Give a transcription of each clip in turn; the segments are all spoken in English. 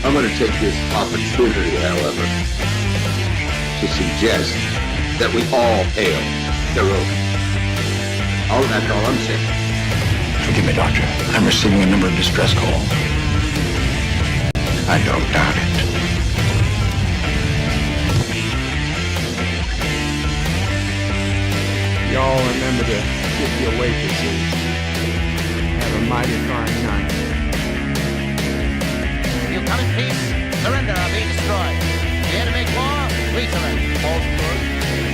I'm going to take this opportunity, however, to suggest that we all hail Grilka. That's all I'm saying. Forgive me, Doctor. I'm receiving a number of distress calls. I don't doubt it. Y'all remember to tip your waitresses. Have a mighty fine night. You come in peace, surrender or be destroyed. Here to make war, we surrender. False good.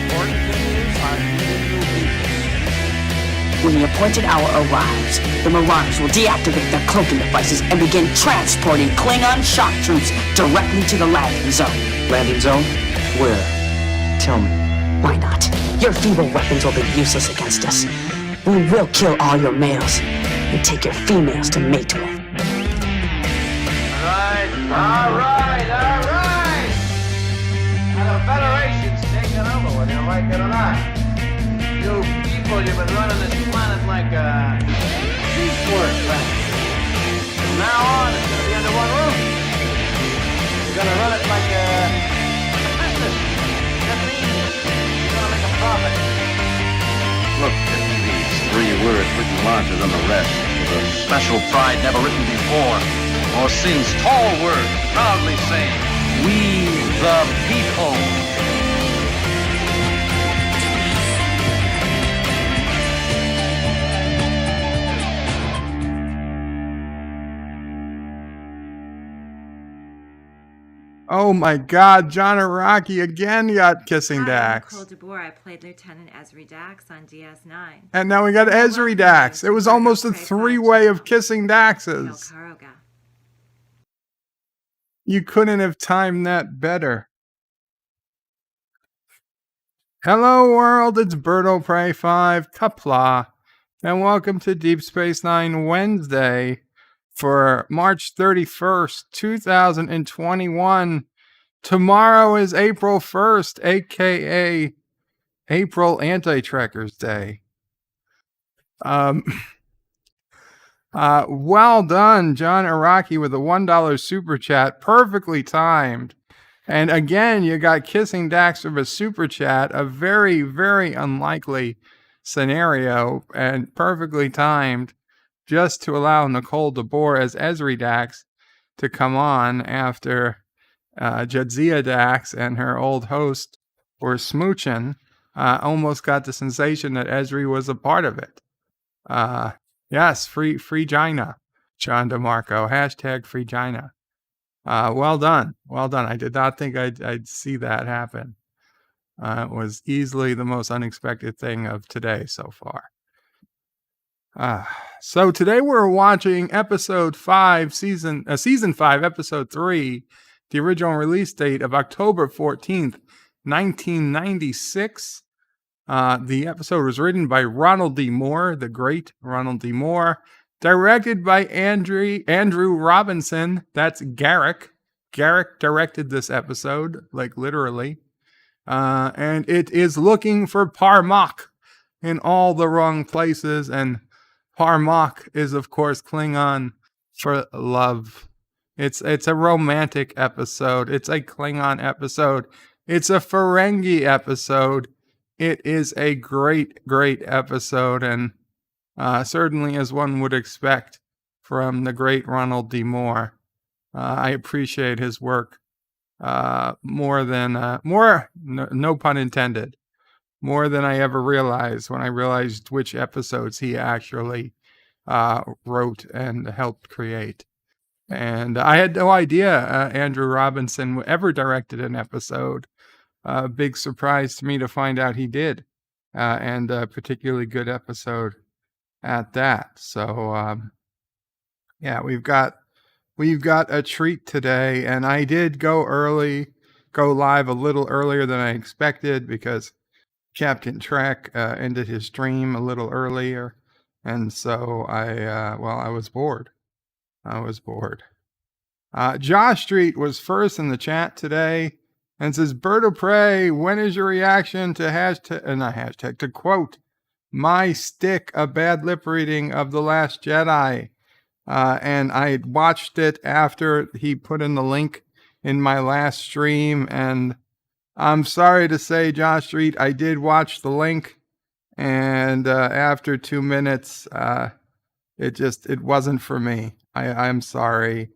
Important things are giving you peace. When the appointed hour arrives, the Marauders will deactivate their cloaking devices and begin transporting Klingon shock troops directly to the landing zone. Landing zone? Where? Tell me. Why not? Your feeble weapons will be useless against us. We will kill all your males and take your females to mate with. All right. Now the Federation's taking over, whether you like it or not. You people, you've been running this planet like a piecework factory. From now on, it's going to be under one roof. You're going to run it like a business. That means you're going to make a profit. Look at these 3 words written larger than the rest, with a special pride never written before, or since. Tall words, proudly saying, "We the people." Oh my God, John Araki again got Kissing Dax. Nicole DeBoer. I played Lieutenant Ezri Dax on DS9. And now we got Ezri Dax. It was almost a 3-way of Kissing Daxes. You couldn't have timed that better. Hello world, it's Berto Prey 5 Qapla, and welcome to Deep Space Nine Wednesday for March 31st, 2021. Tomorrow is April 1st, aka April Anti-Trekkers Day. Well done, John Araki, with a $1 super chat. Perfectly timed. And again, you got Kissing Dax with a super chat. A very, very unlikely scenario and perfectly timed just to allow Nicole DeBoer as Ezri Dax to come on after Jadzia Dax and her old host were smooching. Almost got the sensation that Ezri was a part of it. Yes, free Gina, John DeMarco. Hashtag free Gina. Well done. I did not think I'd see that happen. It was easily the most unexpected thing of today so far. So today we're watching episode 5, season 5, episode 3, the original release date of October 14th, 1996. The episode was written by Ronald D. Moore, the great Ronald D. Moore, directed by Andrew Robinson. That's Garak. Garak directed this episode, like literally. And it is looking for Parmok in all the wrong places. And Parmok is, of course, Klingon for love. It's a romantic episode. It's a Klingon episode. It's a Ferengi episode. It is a great, great episode, and certainly as one would expect from the great Ronald D. Moore. I appreciate his work more, no pun intended, more than I ever realized when I realized which episodes he actually wrote and helped create. And I had no idea Andrew Robinson ever directed an episode. Big surprise to me to find out he did, and a particularly good episode at that. So, yeah, we've got a treat today, and I did go live a little earlier than I expected because Captain Trek ended his stream a little earlier, and so I was bored. Josh Street was first in the chat today and says, Berto Prey, when is your reaction to to quote, my stick, a bad lip reading of The Last Jedi? and I watched it after he put in the link in my last stream, and I'm sorry to say, Josh Street, I did watch the link, and after 2 minutes, it wasn't for me. I'm sorry.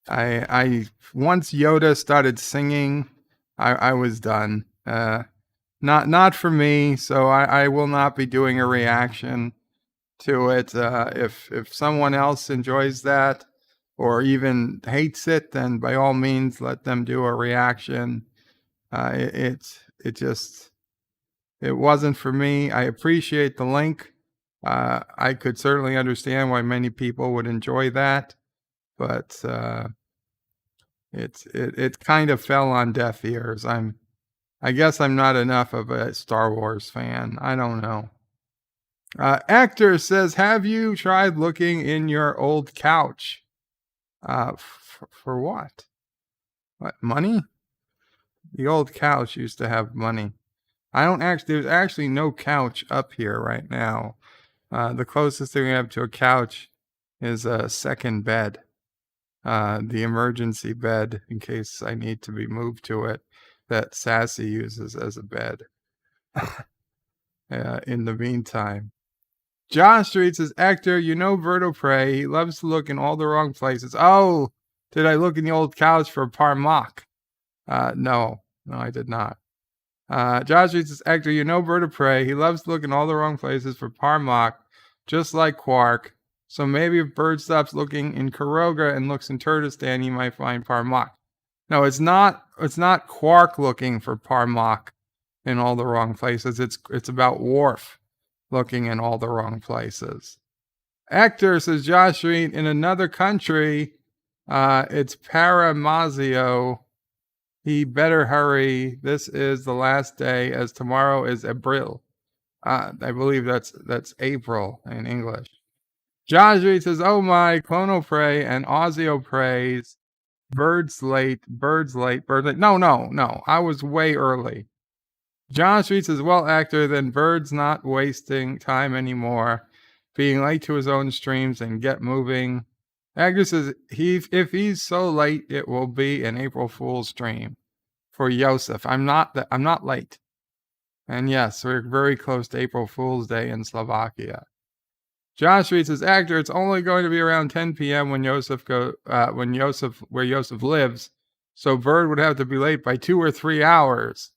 I once Yoda started singing, I was done. Not for me. So I will not be doing a reaction to it. If someone else enjoys that or even hates it, then by all means let them do a reaction. It wasn't for me. I appreciate the link. I could certainly understand why many people would enjoy that, but it kind of fell on deaf ears. I guess I'm not enough of a Star Wars fan. I don't know. Actor says, have you tried looking in your old couch? For what? What, money? The old couch used to have money. There's actually no couch up here right now. The closest thing we have to a couch is a second bed. The emergency bed in case I need to be moved to it that Sassy uses as a bed. In the meantime. John Street says, Actor, Verto Prey. He loves to look in all the wrong places. Oh, did I look in the old couch for Parmak? No, I did not. Josh Street says, Actor, Verto Prey. He loves to look in all the wrong places for Parmak, just like Quark. So maybe if Bird stops looking in Karoga and looks in Turtistan, he might find Parmak. No, it's not Quark looking for Parmak in all the wrong places. It's about Worf looking in all the wrong places. Actor says, Josh Street, in another country, it's Paramazio. He better hurry. This is the last day, as tomorrow is April. I believe that's April in English. Josh Street says, oh my, Clono Prey and Ozio prays. Birds late. No. I was way early. John Street says, well, Actor, then Bird's not wasting time anymore, being late to his own streams and get moving. Actor says, if he's so late, it will be an April Fool's stream for Yosef. I'm not late. And yes, we're very close to April Fool's Day in Slovakia. John Street says, Actor, it's only going to be around 10 p.m. when where Yosef lives, so Bird would have to be late by 2 or 3 hours.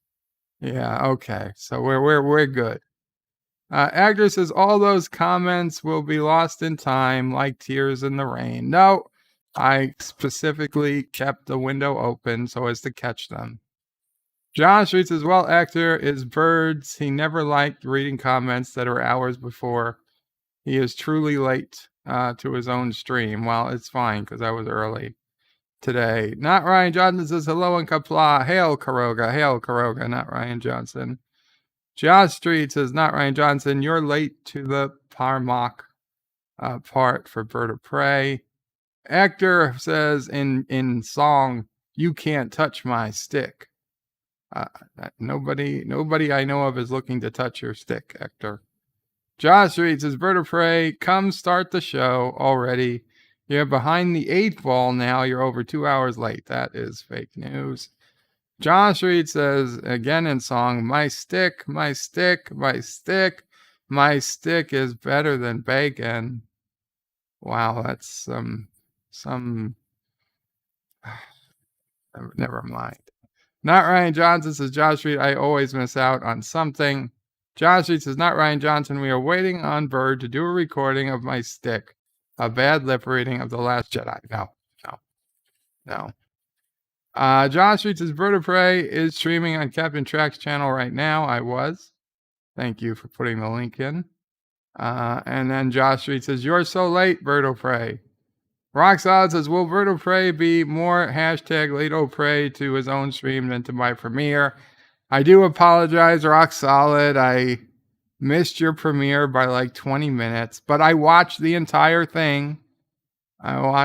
Yeah, okay, so we're good. Actor says, all those comments will be lost in time like tears in the rain. No, I specifically kept the window open so as to catch them. John Street says, well, Actor is Bird's. He never liked reading comments that are hours before. He is truly late to his own stream. Well, it's fine because I was early today. Not Ryan Johnson says, hello in Qapla. Hail Karoga. Not Ryan Johnson. Josh Street says, not Ryan Johnson. You're late to the Parmak part for Bird of Prey. Actor says in song, you can't touch my stick. Nobody I know of is looking to touch your stick, Actor. Josh Street says, Bird of Prey, come start the show already. You're behind the 8 ball now. You're over 2 hours late. That is fake news. Josh Street says, again in song, my stick is better than bacon. Wow, that's some never mind. Not Ryan Johnson says, Josh Street, I always miss out on something. Josh Street says, not Ryan Johnson. We are waiting on Bird to do a recording of my stick. A bad lip reading of The Last Jedi. No. Josh Street says, Bird of Prey is streaming on Captain Track's channel right now. I was. Thank you for putting the link in. And then Josh Street says, you're so late, Bird of Prey. Rock Solid says, will Bird of Prey be more hashtag late o prey to his own stream than to my premiere? I do apologize, Rock Solid. I missed your premiere by like 20 minutes, but I watched the entire thing. After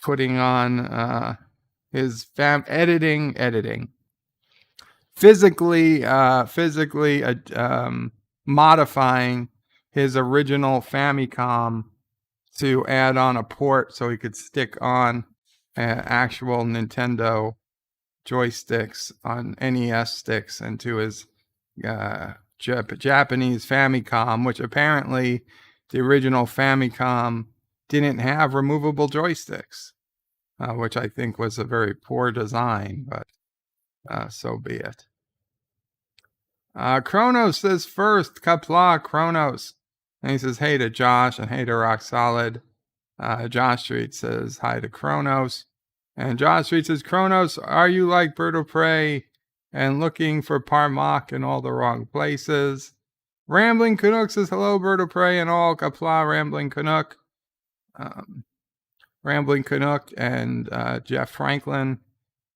putting on his editing. Physically modifying his original Famicom to add on a port so he could stick on actual Nintendo joysticks on NES sticks into his Japanese Famicom, which apparently the original Famicom didn't have removable joysticks, which I think was a very poor design, but so be it. Kronos says first, Qapla, Kronos. And he says, hey to Josh and hey to Rock Solid. Josh Street says, hi to Kronos. And Josh Street says, Kronos, are you like Bird of Prey and looking for Parmak in all the wrong places? Rambling Canuck says, hello, Bird of Prey and all. Qapla, Rambling Canuck. Rambling Canuck and Jeff Franklin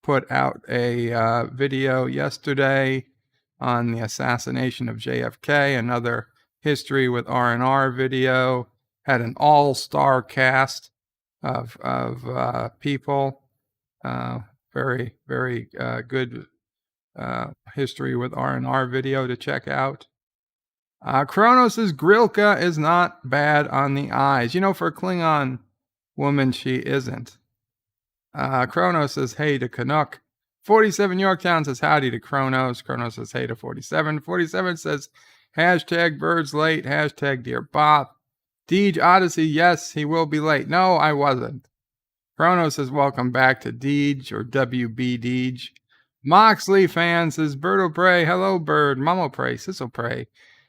put out a video yesterday on the assassination of JFK, another History with R&R video. Had an all-star cast of people. Very, very good History with R&R video to check out. Kronos' Grilka is not bad on the eyes. You know, for a Klingon woman, she isn't. Kronos says, hey to Canuck. 47 Yorktown says, howdy to Kronos. Kronos says, hey to 47. 47 says, hashtag birds late, hashtag dear Bop. Deej Odyssey, yes, he will be late. No, I wasn't. Kronos says, welcome back to Deej, or WB Deej. Moxley fan says, Bird of Prey, hello Bird, Mamo Prey, Sissel Prey,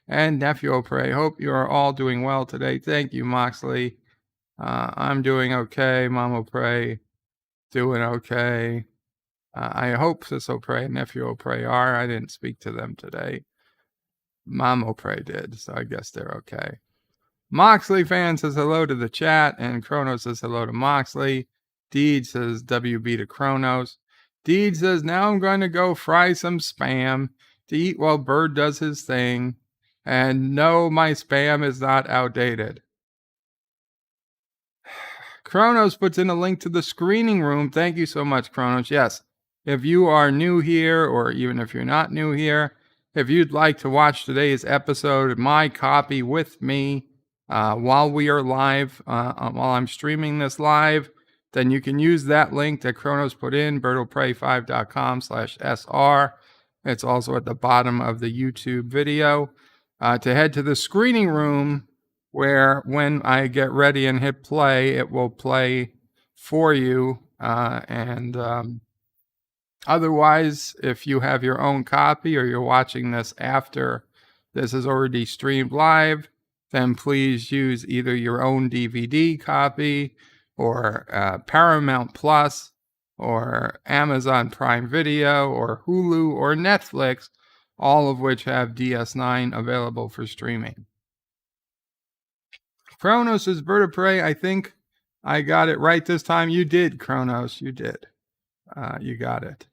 and Nephew Prey. Hope you are all doing well today. Thank you, Moxley. I'm doing okay, Mamo Prey, doing okay. I hope Sissel Prey and Nephew Prey are. I didn't speak to them today. Mamo Prey did, so I guess they're okay. Moxley fan says hello to the chat, and Kronos says hello to Moxley. Deed says WB to Kronos. Deed says, now I'm going to go fry some spam to eat while Bird does his thing. And no, my spam is not outdated. Kronos puts in a link to the screening room. Thank you so much, Kronos. Yes, if you are new here, or even if you're not new here, if you'd like to watch today's episode, my copy with me, while we are live, while I'm streaming this live, then you can use that link that Kronos put in, birdofprey5.com/SR. It's also at the bottom of the YouTube video, to head to the screening room, where when I get ready and hit play, it will play for you. Otherwise, if you have your own copy or you're watching this after this is already streamed live, then please use either your own DVD copy or Paramount Plus or Amazon Prime Video or Hulu or Netflix, all of which have DS9 available for streaming. Kronos is Bird of Prey. I think I got it right this time. You did, Kronos. You did. You got it.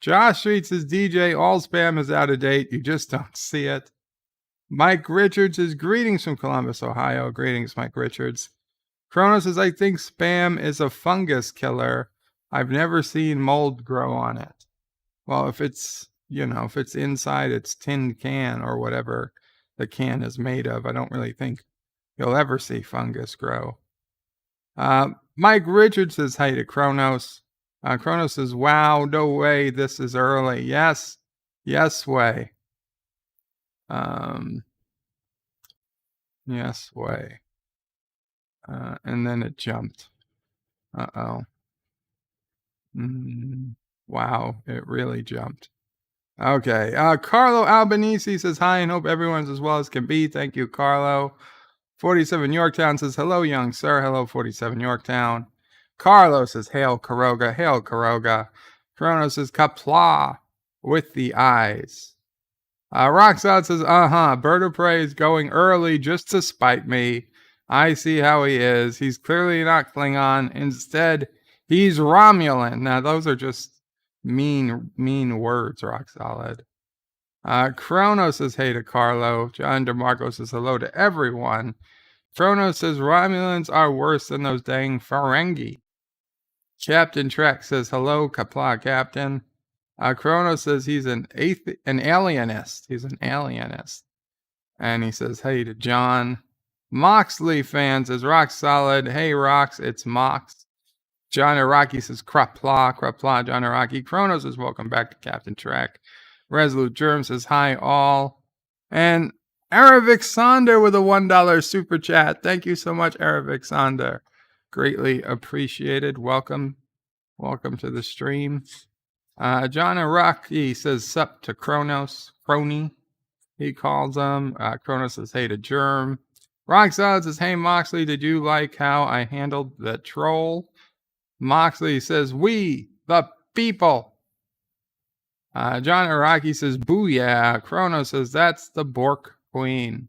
Josh Street says, DJ, all spam is out of date. You just don't see it. Mike Richards says, greetings from Columbus, Ohio. Greetings, Mike Richards. Kronos says, I think spam is a fungus killer. I've never seen mold grow on it. Well, if it's, if it's inside its tin can or whatever the can is made of, I don't really think you'll ever see fungus grow. Mike Richards says, hi to Kronos. Kronos says, wow, no way, this is early. Yes, way. Yes, way. And then it jumped. Uh-oh. Wow, it really jumped. Okay, Carlo Albanese says, hi, and hope everyone's as well as can be. Thank you, Carlo. 47 Yorktown says, hello, young sir. Hello, 47 Yorktown. Carlo says, hail Karoga, hail Karoga. Kronos says, Qapla with the eyes. Roxad says, Bird of Prey is going early just to spite me. I see how he is. He's clearly not Klingon. Instead, he's Romulan. Now, those are just mean words, Rock Solid. Kronos says, hey to Carlo. John DeMarco says, hello to everyone. Kronos says, Romulans are worse than those dang Ferengi. Captain Trek says, hello, Qapla Captain. Kronos says he's an alienist. He's an alienist. And he says, hey to John. Moxley fan says, rock solid. Hey, Rocks, it's Mox. John Araki says, Qapla, John Araki. Kronos says, welcome back to Captain Trek. Resolute Germ says, hi, all. And Aravic Sonder with a $1 super chat. Thank you so much, Aravic Sonder. Greatly appreciated. Welcome to the stream. John Araki says, sup to Kronos. Crony, he calls him. Kronos says, hey to Germ. Rock Solid says, hey, Moxley, did you like how I handled the troll? Moxley says, we, the people. John Araki says, booyah. Kronos says, that's the Bork Queen.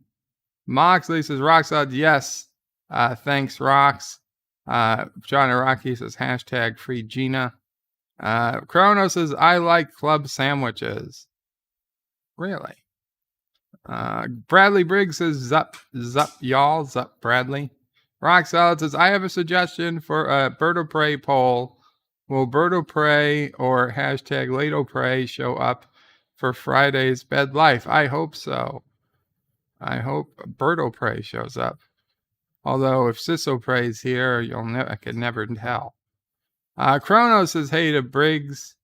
Moxley says, Rock Solid, yes. Thanks, Rocks. John Araki says, hashtag free Gina. Kronos says, I like club sandwiches. Really? Bradley Briggs says, zup, y'all. Zup, Bradley. Rock Solid says, I have a suggestion for a Bird of Prey poll. Will Bird of Prey or hashtag Lato Prey show up for Friday's Bed Life? I hope so. I hope Bird of Prey shows up. Although if Sisso Prey's here, I could never tell. Kronos says, hey to Briggs.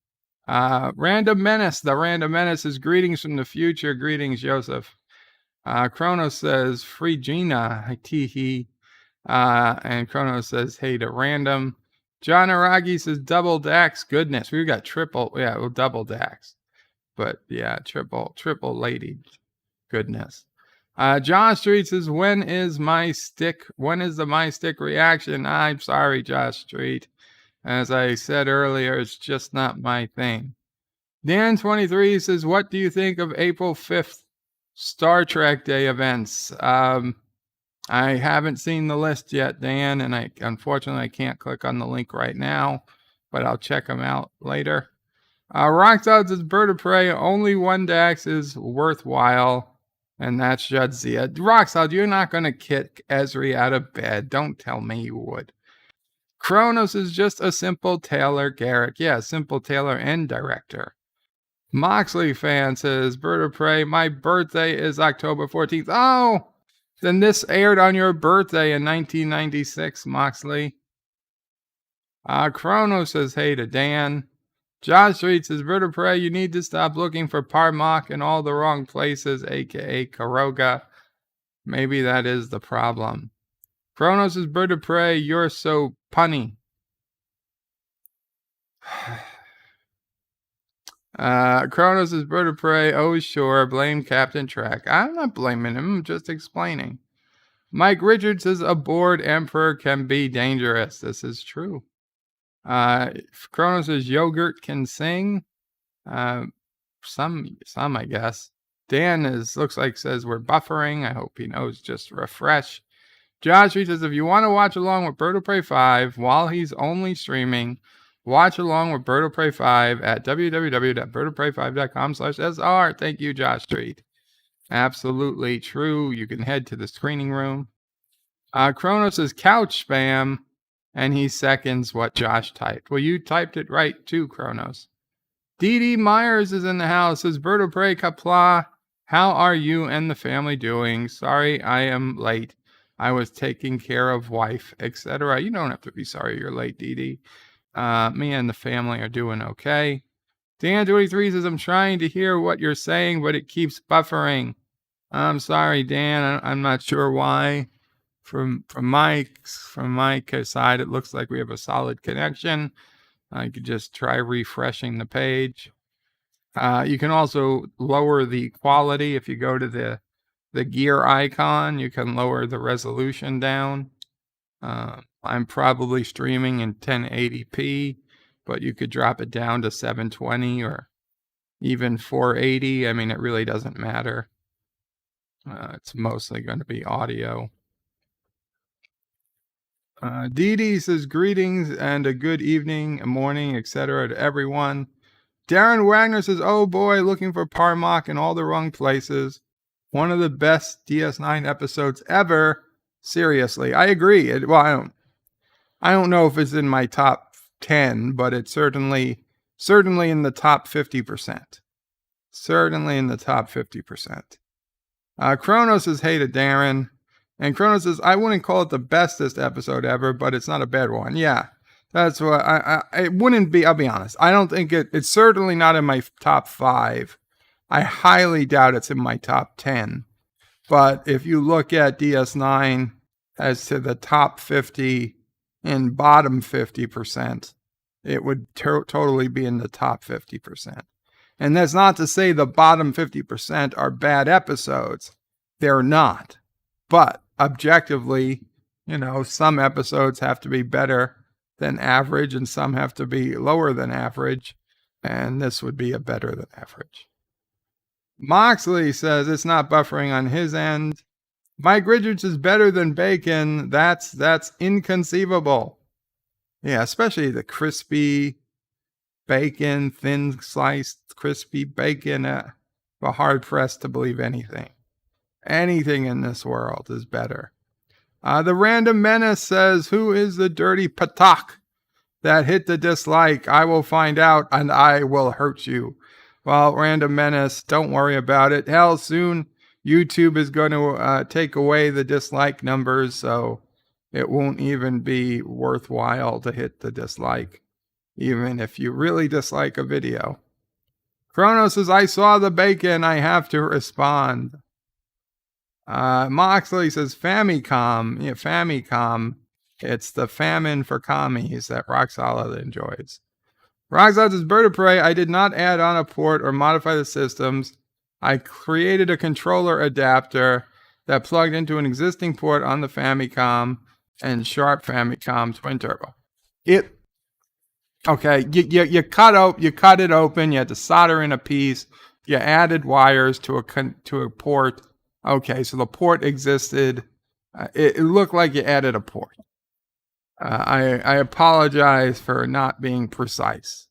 Random Menace. The Random Menace is greetings from the future. Greetings, Joseph. Kronos says, free Gina. Tee. And Kronos says, hey to Random. John Aragi says, double Dax. Goodness, we've got triple. Yeah, well, double Dax. But yeah, triple lady. Goodness. John Street says, when is the My Stick reaction? I'm sorry, Josh Street. As I said earlier, it's just not my thing. Dan23 says, what do you think of April 5th Star Trek Day events? I haven't seen the list yet, Dan, and unfortunately I can't click on the link right now, but I'll check them out later. Rocksolid says, Bird of Prey, only one Dax is worthwhile, and that's Jadzia. Rocksolid, you're not going to kick Ezri out of bed. Don't tell me you would. Kronos is just a simple tailor, Garak. Yeah, simple tailor and director. Moxley fan says, Bird of Prey, my birthday is October 14th. Oh, then this aired on your birthday in 1996, Moxley. Kronos says, hey to Dan. Josh Street says, Bird of Prey, you need to stop looking for Parmok in all the wrong places, aka Karoga. Maybe that is the problem. Kronos says, Bird of Prey, you're so punny. Kronos is Bird of Prey. Oh, sure. Blame Captain Trek. I'm not blaming him. I'm just explaining. Mike Richards says, a bored emperor can be dangerous. This is true. Kronos says, yogurt can sing. Some, I guess. Dan looks like says we're buffering. I hope he knows just refresh. Josh says, if you want to watch along with Bird of Prey 5 while he's only streaming, watch along with Bird of Prey 5 at www.birdofprey5.com/SR. Thank you, Josh Street. Absolutely true. You can head to the screening room. Kronos says couch spam, and he seconds what Josh typed. Well, you typed it right too, Kronos. Dee Myers is in the house. Says, Bird of Prey Qapla, how are you and the family doing? Sorry, I am late. I was taking care of wife, etc. You don't have to be sorry you're late, Dee. Me and the family are doing okay. Dan23 says, I'm trying to hear what you're saying, but it keeps buffering. I'm sorry, Dan. I'm not sure why. From my side, it looks like we have a solid connection. I could just try refreshing the page. You can also lower the quality. If you go to the gear icon, you can lower the resolution down. I'm probably streaming in 1080p, but you could drop it down to 720 or even 480. I mean, it really doesn't matter. It's mostly going to be audio. Dee says, greetings and a good evening, a morning, etc. to everyone. Darren Wagner says, oh boy, looking for Parmok in all the wrong places. One of the best DS9 episodes ever. Seriously, I agree. I don't know if it's in my top 10, but it's certainly in the top 50%. Certainly in the top 50%. Kronos says, hey to Darren. And Kronos says, I wouldn't call it the bestest episode ever, but it's not a bad one. Yeah, that's what it wouldn't be. I'll be honest. I don't think it's certainly not in my top 5. I highly doubt it's in my top 10. But if you look at DS9 as to the top 50 and bottom 50%, it would totally be in the top 50%. And that's not to say the bottom 50% are bad episodes. They're not. But objectively, some episodes have to be better than average and some have to be lower than average. And this would be a better than average. Moxley says it's not buffering on his end. Mike Richards is better than bacon. That's inconceivable. Yeah, especially the crispy bacon, thin sliced crispy bacon. We're hard pressed to believe anything. Anything in this world is better. The Random Menace says, who is the dirty patak that hit the dislike? I will find out and I will hurt you. Well, Random Menace, don't worry about it. Hell, soon YouTube is going to take away the dislike numbers, so it won't even be worthwhile to hit the dislike, even if you really dislike a video. Kronos says, I saw the bacon. I have to respond. Moxley says, Famicom. Yeah, Famicom. It's the famine for commies that Rock Solid enjoys. Rock Solid says, Bird of Prey. I did not add on a port or modify the systems. I created a controller adapter that plugged into an existing port on the Famicom and Sharp Famicom Twin Turbo. Okay, you cut it open. You had to solder in a piece. You added wires to a port. Okay, so the port existed. It looked like you added a port. I apologize for not being precise.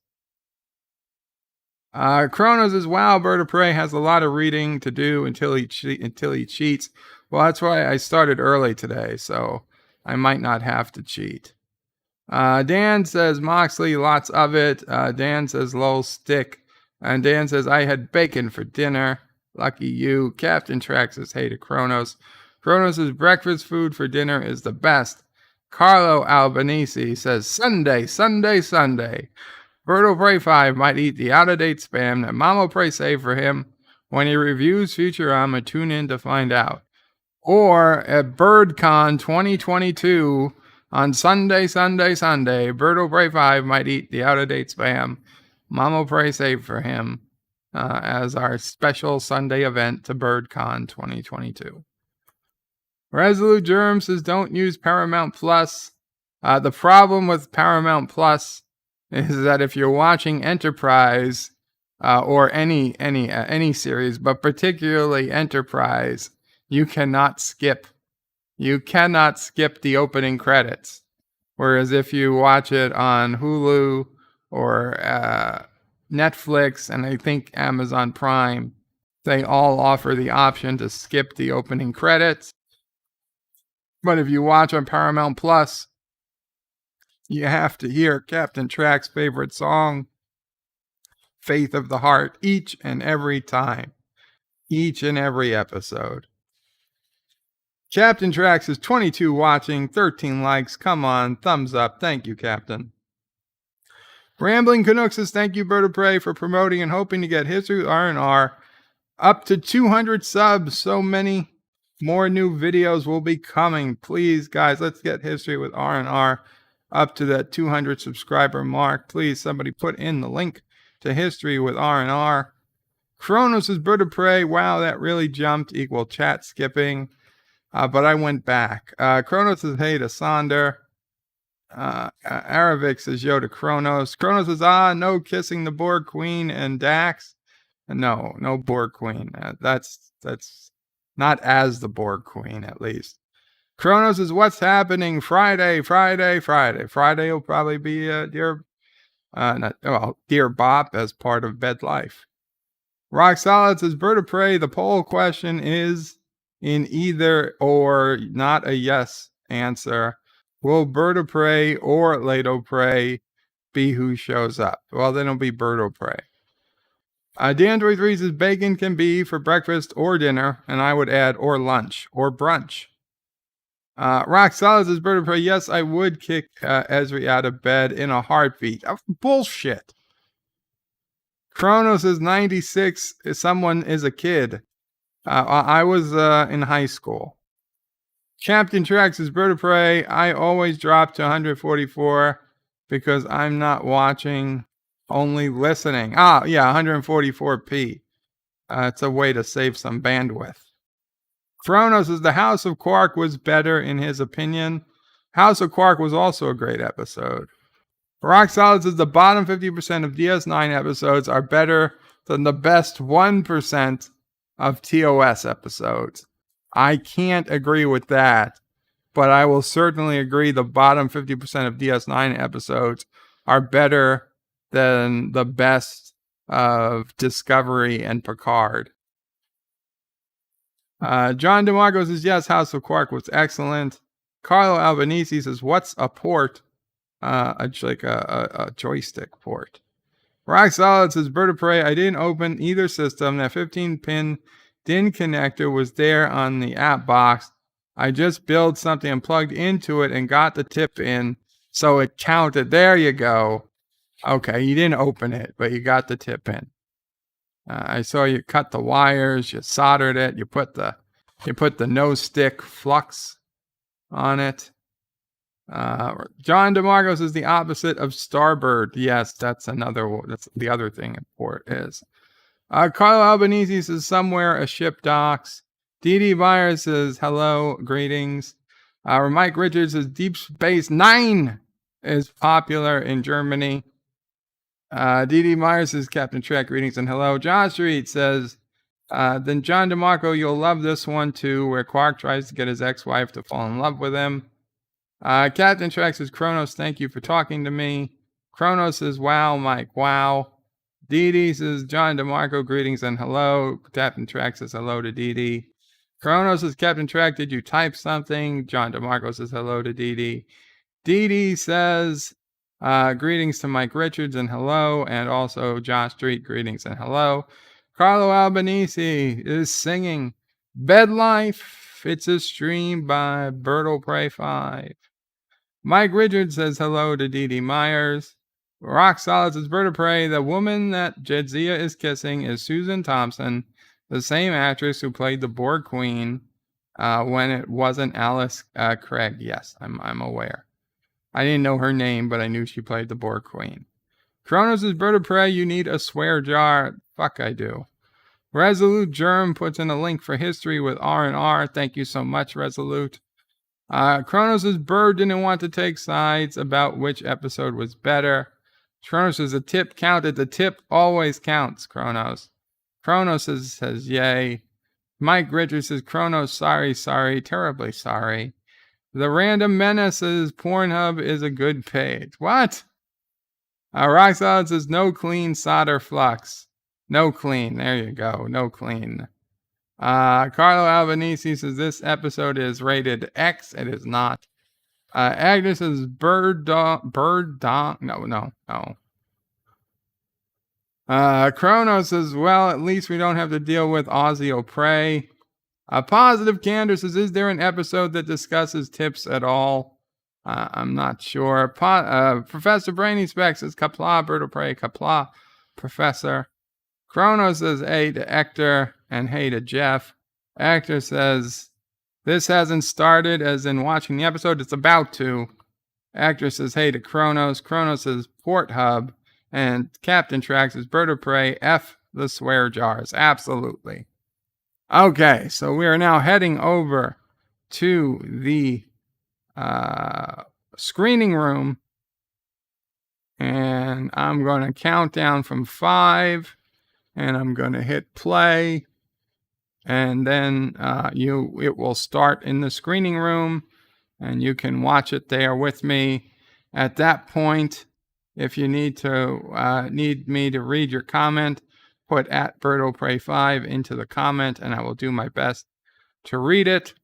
Kronos says, wow, Bird of Prey has a lot of reading to do until he cheats. Well, that's why I started early today, so I might not have to cheat. Dan says, Moxley, lots of it. Dan says, lol, stick. And Dan says, I had bacon for dinner. Lucky you. Captain Trax says, hey to Kronos. Kronos says, breakfast food for dinner is the best. Carlo Albanese says, Sunday. Birdo Prey 5 might eat the out-of-date spam that Mama Prey saved for him when he reviews Futurama. Tune in to find out. Or at BirdCon 2022 on Sunday, Birdo Prey 5 might eat the out-of-date spam Mama Prey saved for him as our special Sunday event to BirdCon 2022. Resolute Germ says, don't use Paramount Plus. The problem with Paramount Plus is that if you're watching Enterprise or any series, but particularly Enterprise, you cannot skip. You cannot skip the opening credits. Whereas if you watch it on Hulu or Netflix and I think Amazon Prime, they all offer the option to skip the opening credits. But if you watch on Paramount Plus, you have to hear Captain Track's favorite song, Faith of the Heart, each and every time. Each and every episode. Captain Trax is 22 watching, 13 likes. Come on, thumbs up. Thank you, Captain. Rambling Canuck says, thank you, Bird of Prey, for promoting and hoping to get History with R&R up to 200 subs. So many more new videos will be coming. Please, guys, let's get History with R&R up to that 200 subscriber mark. Please, somebody put in the link to History with R&R. Kronos is Bird of Prey. Wow, that really jumped. Equal chat skipping. But I went back. Kronos says, hey to Sonder. Aravik says, yo to Kronos. Kronos says, no kissing the Borg Queen and Dax. No Borg Queen. That's not as the Borg Queen, at least. Kronos says, what's happening? Friday. Friday will probably be Dear Bop as part of Bed Life. Rock Solid says, Bird of Prey, the poll question is in either or, not a yes answer. Will Bird of Prey or Lato Prey be who shows up? Well, then it'll be Bird of Prey. Dan23 says bacon can be for breakfast or dinner, and I would add or lunch or brunch. Rock Solid says Bird of Prey, yes, I would kick Esri out of bed in a heartbeat. Oh, bullshit. Chronos says 96, someone is a kid. I was in high school. Captain Trax says Bird of Prey, I always drop to 144 because I'm not watching, only listening. Yeah, 144p. It's a way to save some bandwidth. Chronos says the House of Quark was better in his opinion. House of Quark was also a great episode. Rock Solid says the bottom 50% of DS9 episodes are better than the best 1% of TOS episodes. I can't agree with that, but I will certainly agree the bottom 50% of DS9 episodes are better than the best of Discovery and Picard. John DeMarco says, yes, House of Quark was excellent. Carlo Albanese says, what's a port? Like a joystick port. Rock Solid says, Bird of Prey, I didn't open either system. That 15-pin DIN connector was there on the app box. I just built something and plugged into it and got the tip in, so it counted. There you go. Okay, you didn't open it, but you got the tip in. I saw you cut the wires, you soldered it, you put the no stick flux on it. John DeMarcos is the opposite of Starbird. Yes, that's the other thing a port is. Carlo Albanese says somewhere a ship docks. D.D. Myers says hello, greetings. Mike Richards says Deep Space Nine is popular in Germany. D.D. Myers says Captain Trek, greetings and hello. John Street says, then John DeMarco, you'll love this one too, where Quark tries to get his ex-wife to fall in love with him. Captain Trek says, Kronos, thank you for talking to me. Kronos says, wow, Mike, wow. Dee says, John DeMarco, greetings and hello. Captain Trek says hello to Dee. Kronos says, Captain Trek, did you type something? John DeMarco says hello to Dee. Dee says, greetings to Mike Richards and hello. And also Josh Street, greetings and hello. Carlo Albanese is singing Bed Life. It's a stream by Bird Prey 5. Mike Richards says hello to Dee Myers. Rock Solid says Bird of Prey. The woman that Jadzia is kissing is Susan Thompson, the same actress who played the Borg Queen when it wasn't Alice Craig. Yes, I'm aware. I didn't know her name, but I knew she played the Borg Queen. Kronos is Bird of Prey. You need a swear jar. Fuck, I do. Resolute Germ puts in a link for history with R&R. Thank you so much, Resolute. Kronos' Bird didn't want to take sides about which episode was better. Kronos is a tip counted. The tip always counts, Kronos. Kronos says yay. Mike Richards says, Kronos, sorry, terribly sorry. The Random Menace says, Pornhub is a good page. What? Rock Solid says, no clean solder flux. No clean. There you go. No clean. Carlo Albanese says this episode is rated X. It is not. Agnes says No. Kronos says, well, at least we don't have to deal with Ozzy O'Prey. Positive Candor says, is there an episode that discusses tips at all? I'm not sure. Professor Brainy Specs says Qapla, Bird of Prey, Qapla, Professor. Kronos says hey to Hector and hey to Jeff. Hector says, this hasn't started as in watching the episode. It's about to. Hector says hey to Kronos. Kronos says Port Hub. And Captain Trax says Bird of Prey, F the swear jars. Absolutely. Okay, so we are now heading over to the screening room. And I'm going to count down from 5. And I'm going to hit play. And then it will start in the screening room. And you can watch it there with me. At that point, if you need me to read your comment, put at BirdOPrey5 into the comment, and I will do my best to read it.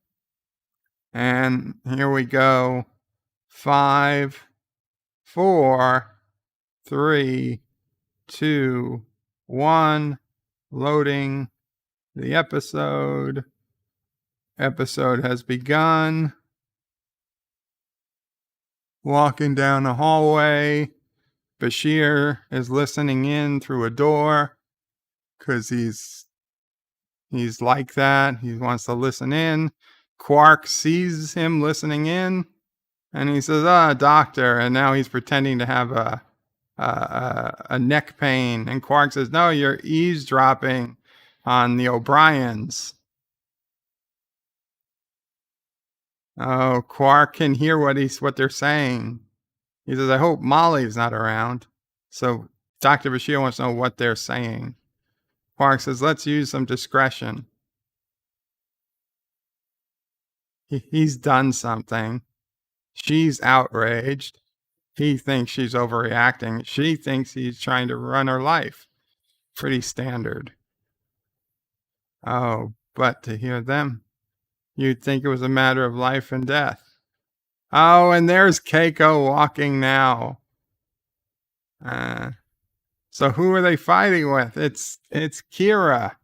And here we go. 5, 4, 3, 2, 1. Loading the episode. Episode has begun. Walking down a hallway. Bashir is listening in through a door because he's like that. He wants to listen in. Quark sees him listening in, and he says, doctor. And now he's pretending to have a neck pain. And Quark says, no, you're eavesdropping on the O'Briens. Oh, Quark can hear what they're saying. He says, I hope Molly's not around. So Dr. Bashir wants to know what they're saying. Quark says, let's use some discretion. He's done something. She's outraged. He thinks she's overreacting. She thinks he's trying to run her life. Pretty standard. Oh, but to hear them, you'd think it was a matter of life and death. Oh, and there's Keiko walking now. So who are they fighting with? It's Kira.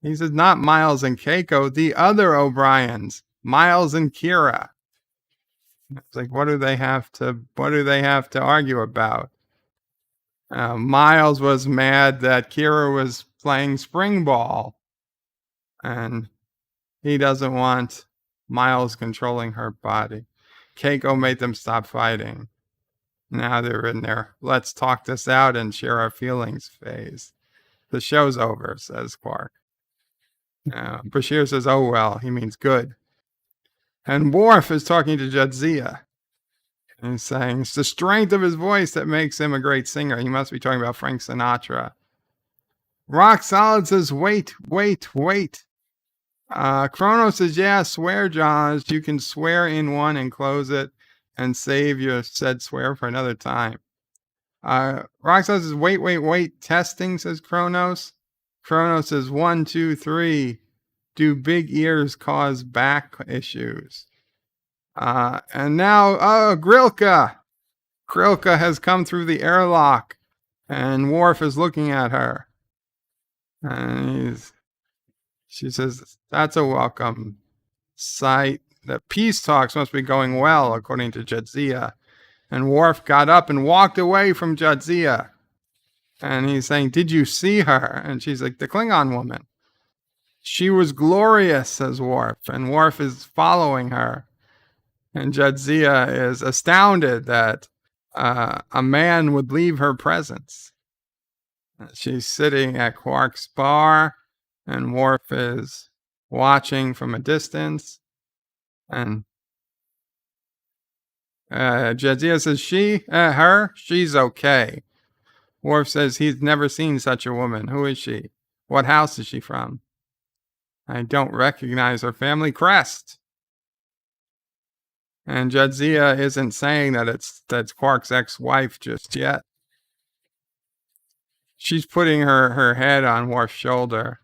He says, not Miles and Keiko, the other O'Briens, Miles and Kira. It's like, what do they have to argue about? Miles was mad that Kira was playing spring ball, and he doesn't want Miles controlling her body. Keiko made them stop fighting. Now they're in their let's talk this out and share our feelings phase. The show's over, says Quark. Bashir says, oh well, he means good. And Worf is talking to Jadzia. And he's saying it's the strength of his voice that makes him a great singer. He must be talking about Frank Sinatra. Rock Solid says, wait. Chrono says, yeah, swear, John. You can swear in one and close it and save your said swear for another time. Rock Solid says, wait. Testing, says Kronos. Kronos says, 1, 2, 3. Do big ears cause back issues? And now, Grilka. Grilka has come through the airlock, and Worf is looking at her. And she says, that's a welcome sight. The peace talks must be going well, according to Jadzia. And Worf got up and walked away from Jadzia. And he's saying, did you see her? And she's like, the Klingon woman. She was glorious, says Worf. And Worf is following her. And Jadzia is astounded that a man would leave her presence. She's sitting at Quark's bar, and Worf is watching from a distance. And Jadzia says, her? She's okay. Worf says he's never seen such a woman. Who is she? What house is she from? I don't recognize her family crest. And Jadzia isn't saying that's Quark's ex-wife just yet. She's putting her head on Worf's shoulder.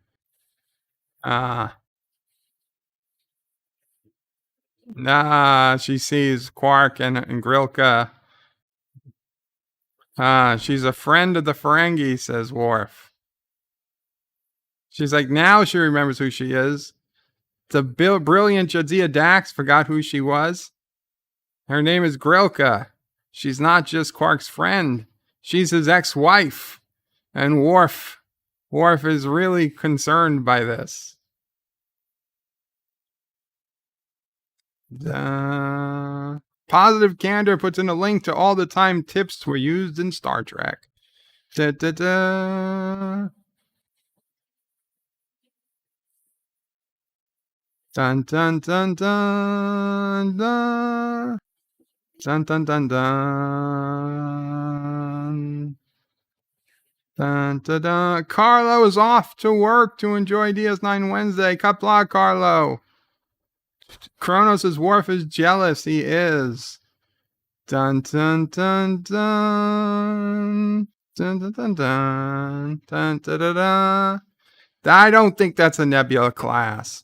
She sees Quark and Grilka. She's a friend of the Ferengi, says Worf. She's like, now she remembers who she is. The brilliant Jadzia Dax forgot who she was. Her name is Grilka. She's not just Quark's friend. She's his ex-wife. And Worf is really concerned by this. Positive Candor puts in a link to all the time tips were used in Star Trek. Dun dun dun dun dun. Dun dun dun dun. Dun dun dun. Carlo is off to work to enjoy DS9 Wednesday. Qapla, Carlo. Kronos says Worf is jealous. He is. Dun dun dun dun. Dun dun dun dun. Dun dun dun dun. I don't think that's a Nebula class.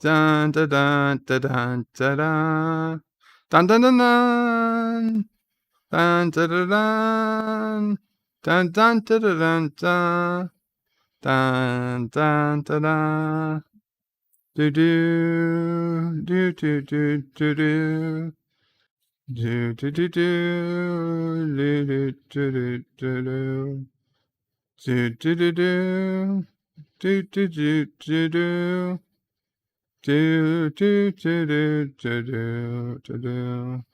Dun dun dun dun dun dun dun. Dun dun dun dun. Dun dun dun dun. Dun dun dun dun dun dun dun dun dun. Do do do do do do do. Do do do do do do do do do. Do do do do do do do do do. Do do do do do do do do.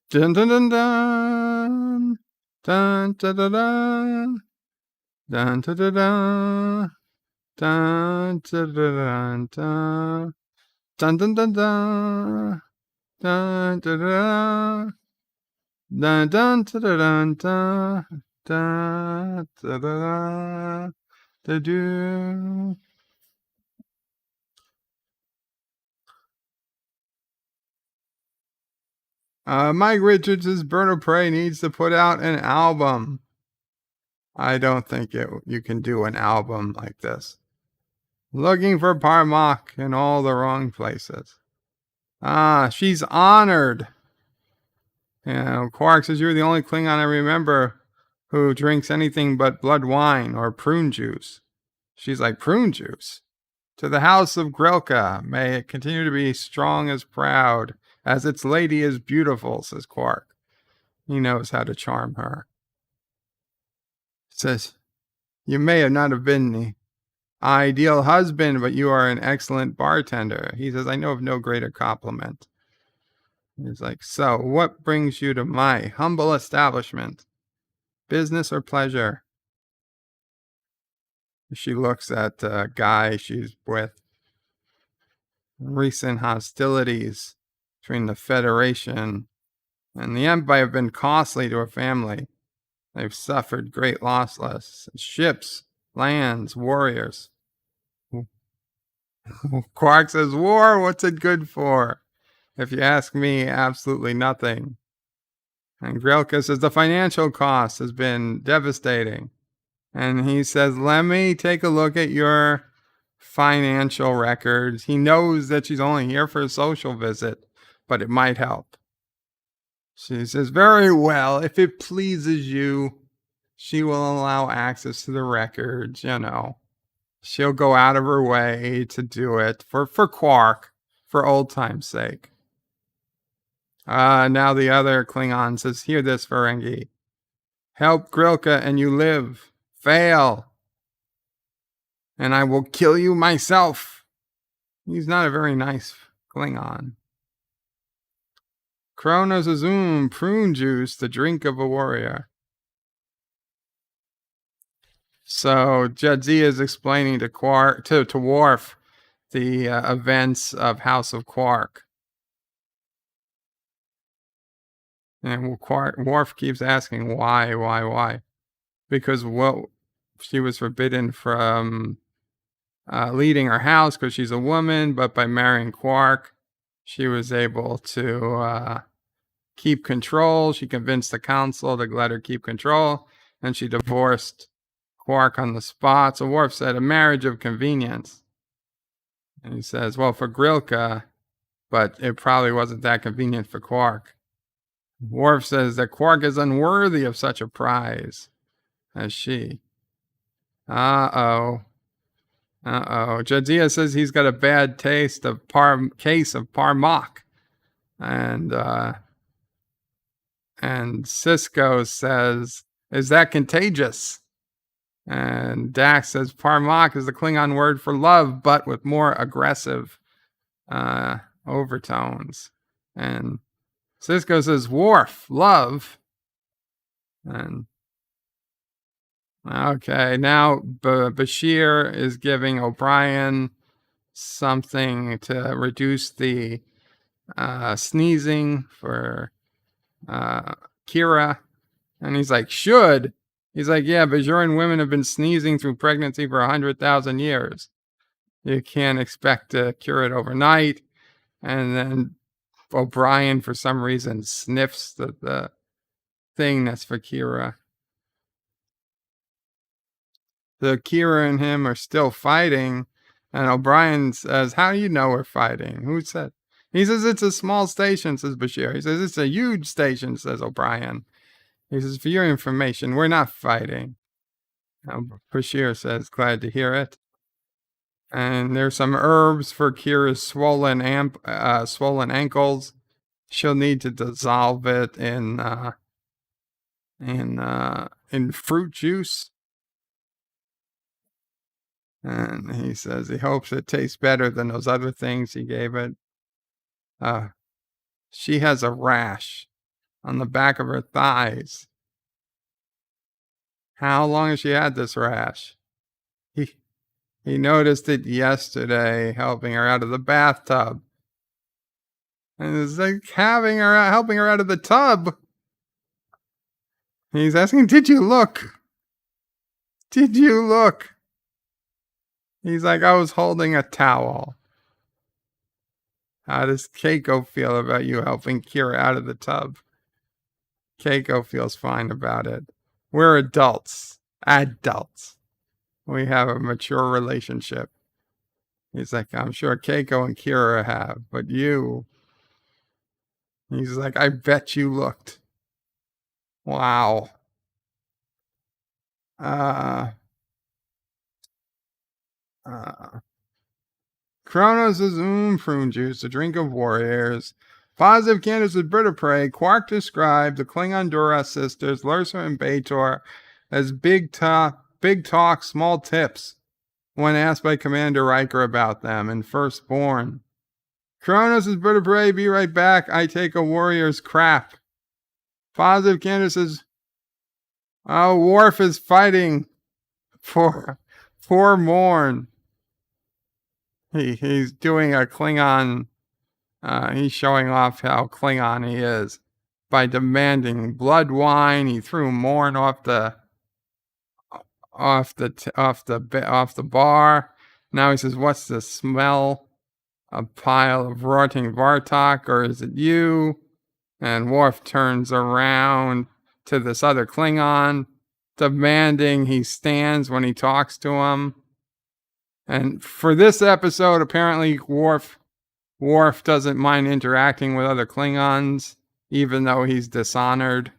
Dun dun dun dun. Dun dun dun dun. Dun dun dun dun. Dun dun dun dun. Dun dun dun dun. Dun dun dun. Dun dun dun dun dun. Dun dun dun. Da do. Mike Richards' Bird of Prey needs to put out an album. I don't think you can do an album like this. Looking for Parmak in all the wrong places. She's honored. Quark says, you're the only Klingon I remember who drinks anything but blood wine or prune juice. She's like, prune juice? To the House of Grilka, may it continue to be strong as proud, as its lady is beautiful, says Quark. He knows how to charm her. Says, you may not have been the ideal husband, but you are an excellent bartender. He says, I know of no greater compliment. He's like, so what brings you to my humble establishment? Business or pleasure? She looks at the guy she's with. Recent hostilities between the Federation and the Empire have been costly to her family. They've suffered great losses. Ships, lands, warriors. Quark says, war, what's it good for? If you ask me, absolutely nothing. And Grilka says, the financial cost has been devastating. And he says, let me take a look at your financial records. He knows that she's only here for a social visit, but it might help. She says, very well, if it pleases you, she will allow access to the records, She'll go out of her way to do it for Quark, for old time's sake. Now the other Klingon says, hear this, Ferengi. Help Grilka and you live. Fail. And I will kill you myself. He's not a very nice Klingon. Kronos Azum, prune juice, the drink of a warrior. So Jadzia is explaining to Worf the events of House of Quark. And Worf keeps asking why? Because she was forbidden from leading her house because she's a woman, but by marrying Quark, she was able to keep control. She convinced the council to let her keep control, and she divorced Quark on the spot. So Worf said, a marriage of convenience. And he says, well, for Grilka, but it probably wasn't that convenient for Quark. Worf says that Quark is unworthy of such a prize as she. Uh-oh. Jadzia says he's got a bad case of Parmak. And Cisco says, is that contagious? And Dax says Parmak is the Klingon word for love, but with more aggressive overtones. And Cisco says, Worf, love. And okay, now Bashir is giving O'Brien something to reduce the sneezing for Kira. And he's like, should? He's like, yeah, Bajoran women have been sneezing through pregnancy for 100,000 years. You can't expect to cure it overnight. And then O'Brien, for some reason, sniffs the thing that's for Kira. The Kira and him are still fighting. And O'Brien says, how do you know we're fighting? Who said? He says, it's a small station, says Bashir. He says, it's a huge station, says O'Brien. He says, for your information, we're not fighting. Bashir says, glad to hear it. And there's some herbs for Kira's swollen ankles. She'll need to dissolve it in fruit juice. And he says he hopes it tastes better than those other things he gave it. She has a rash on the back of her thighs. How long has she had this rash? He noticed it yesterday, helping her out of the bathtub. And it's like helping her out of the tub. He's asking, did you look? Did you look? He's like, I was holding a towel. How does Keiko feel about you helping Kira out of the tub? Keiko feels fine about it. We're adults. Adults. We have a mature relationship. He's like, I'm sure Keiko and Kira have, but you... He's like, I bet you looked. Wow. Kronos is prune juice, a drink of warriors. Positive candidates with bird of prey. Quark described the Klingon Duras sisters, Lursa and B'Etor, as big talk, small tips, when asked by Commander Riker about them in Firstborn. Kronos is bird of prey, be right back. I take a warrior's crap. Positive candidates says, Worf is fighting for Morn. He's doing a Klingon. He's showing off how Klingon he is by demanding blood wine. He threw Morn off the bar. Now he says, "What's the smell? A pile of rotting Vartok, or is it you?" And Worf turns around to this other Klingon, demanding he stands when he talks to him. And for this episode, apparently Worf doesn't mind interacting with other Klingons, even though he's dishonored.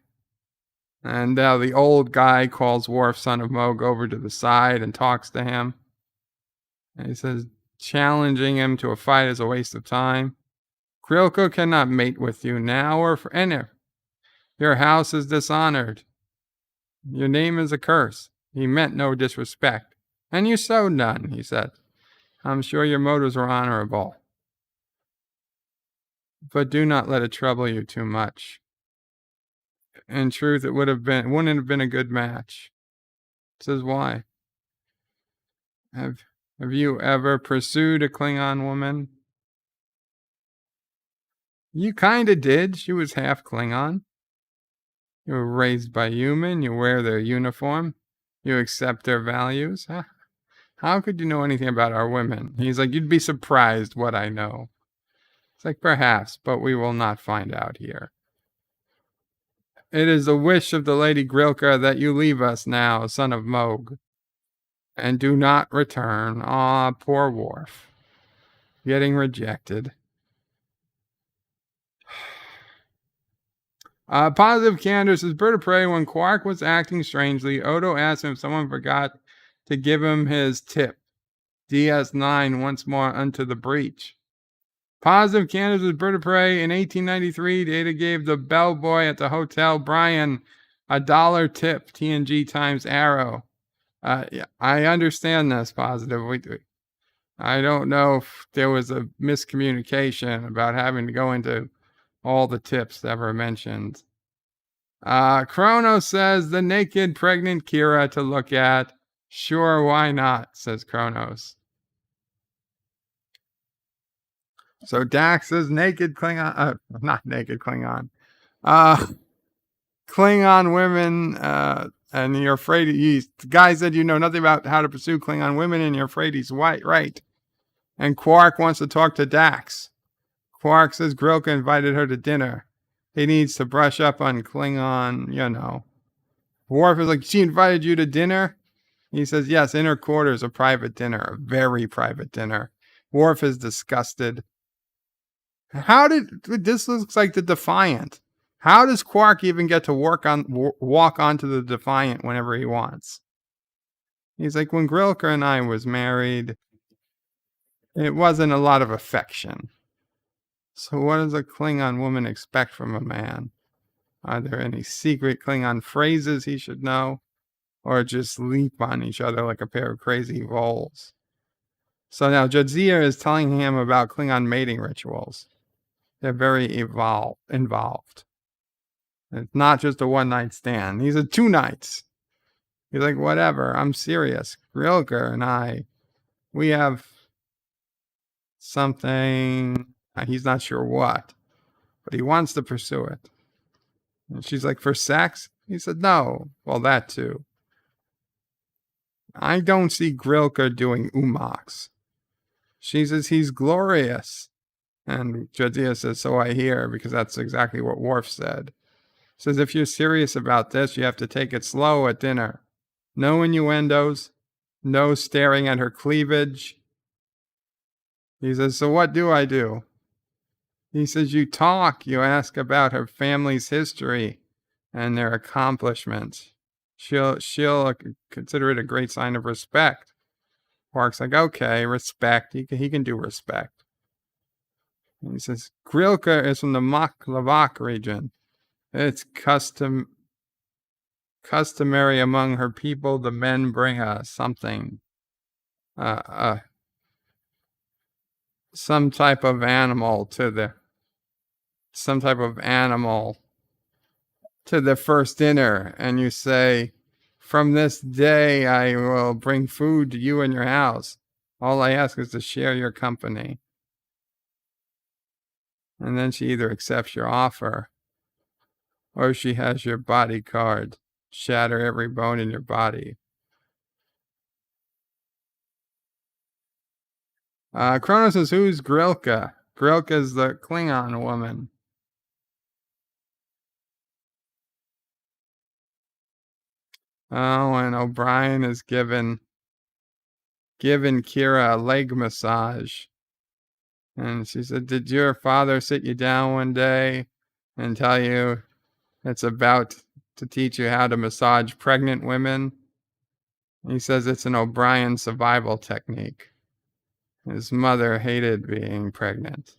And now the old guy calls Worf son of Mogh over to the side and talks to him. And he says, challenging him to a fight is a waste of time. Grilka cannot mate with you now or for any. Your house is dishonored. Your name is a curse. He meant no disrespect. And you sowed none, he said. I'm sure your motives were honorable. But do not let it trouble you too much. In truth, it wouldn't have been a good match. Says why? Have you ever pursued a Klingon woman? You kinda did. She was half Klingon. You were raised by human. You wear their uniform. You accept their values. How could you know anything about our women? He's like, you'd be surprised what I know. It's like, perhaps, but we will not find out here. It is the wish of the Lady Grilka that you leave us now, son of Mogh, and do not return. Ah, poor Worf. Getting rejected. Positive Candace is bird of prey. When Quark was acting strangely, Odo asked him if someone forgot to give him his tip. DS9 once more unto the breach. Positive Candace is bird of prey. In 1893, Data gave the bellboy at the Hotel Brian $1 tip. TNG times Arrow. Yeah, I understand this, Positive. I don't know if there was a miscommunication about having to go into all the tips ever mentioned. Kronos says the naked pregnant Kira to look at. Sure, why not, says Kronos. So Dax says naked Klingon, not naked Klingon. Klingon women, and you're afraid the guy said you know nothing about how to pursue Klingon women and you're afraid he's white, right? And Quark wants to talk to Dax. Quark says Grilka invited her to dinner. He needs to brush up on Klingon, you know. Worf is like, she invited you to dinner? He says, yes, in her quarters, a private dinner, a very private dinner. Worf is disgusted. This looks like the Defiant. How does Quark even get to walk onto the Defiant whenever he wants? He's like, when Grilka and I was married, it wasn't a lot of affection. So what does a Klingon woman expect from a man? Are there any secret Klingon phrases he should know? Or just leap on each other like a pair of crazy voles? So now Jadzia is telling him about Klingon mating rituals. They're very involved. It's not just a one-night stand. These are 2 nights. He's like, whatever, I'm serious. Grilka and I, we have something, he's not sure what, but he wants to pursue it. And she's like, for sex? He said, no. Well, that too. I don't see Grilka doing umaks. She says, he's glorious. And Jadzia says, so I hear, because that's exactly what Worf said. Says, if you're serious about this, you have to take it slow at dinner. No innuendos, no staring at her cleavage. He says, so what do I do? He says, you talk, you ask about her family's history and their accomplishments. She'll consider it a great sign of respect. Quark's like, okay, respect. He can do respect. And he says, Grilka is from the Maklavak region. It's customary among her people. The men bring something, some type of animal to the first dinner, and you say, from this day I will bring food to you and your house. All I ask is to share your company. And then she either accepts your offer, or she has your bodyguard shatter every bone in your body. Kronos says, who's Grilka? Grilka's the Klingon woman. Oh, and O'Brien is giving Kira a leg massage. And she said, did your father sit you down one day and tell you it's about to teach you how to massage pregnant women? He says it's an O'Brien survival technique. His mother hated being pregnant.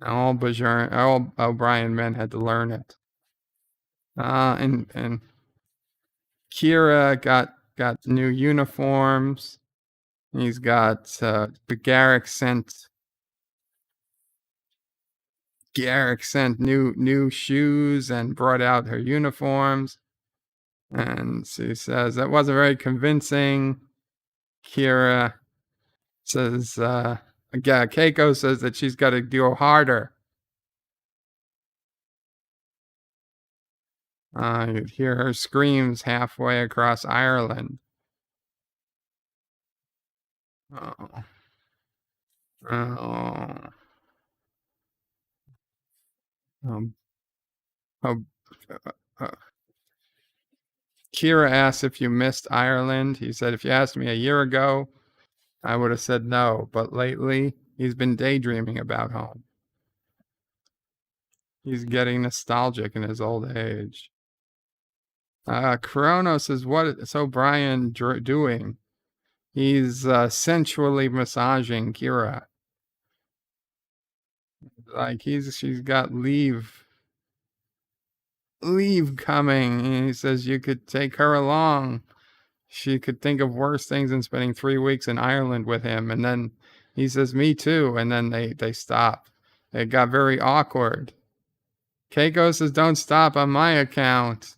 All O'Brien men had to learn it. And Kira got new uniforms. He's got Garak sent new shoes and brought out her uniforms. And she says that wasn't very convincing. Kira says, Keiko says that she's got to go harder. You'd hear her screams halfway across Ireland. Kira asks if you missed Ireland. He said, if you asked me a year ago, I would have said no. But lately, he's been daydreaming about home. He's getting nostalgic in his old age. Kronos says, what is O'Brien doing? He's sensually massaging Kira. Like she's got leave coming. And he says you could take her along. She could think of worse things than spending 3 weeks in Ireland with him. And then he says, me too. And then they stop. It got very awkward. Keiko says, don't stop on my account.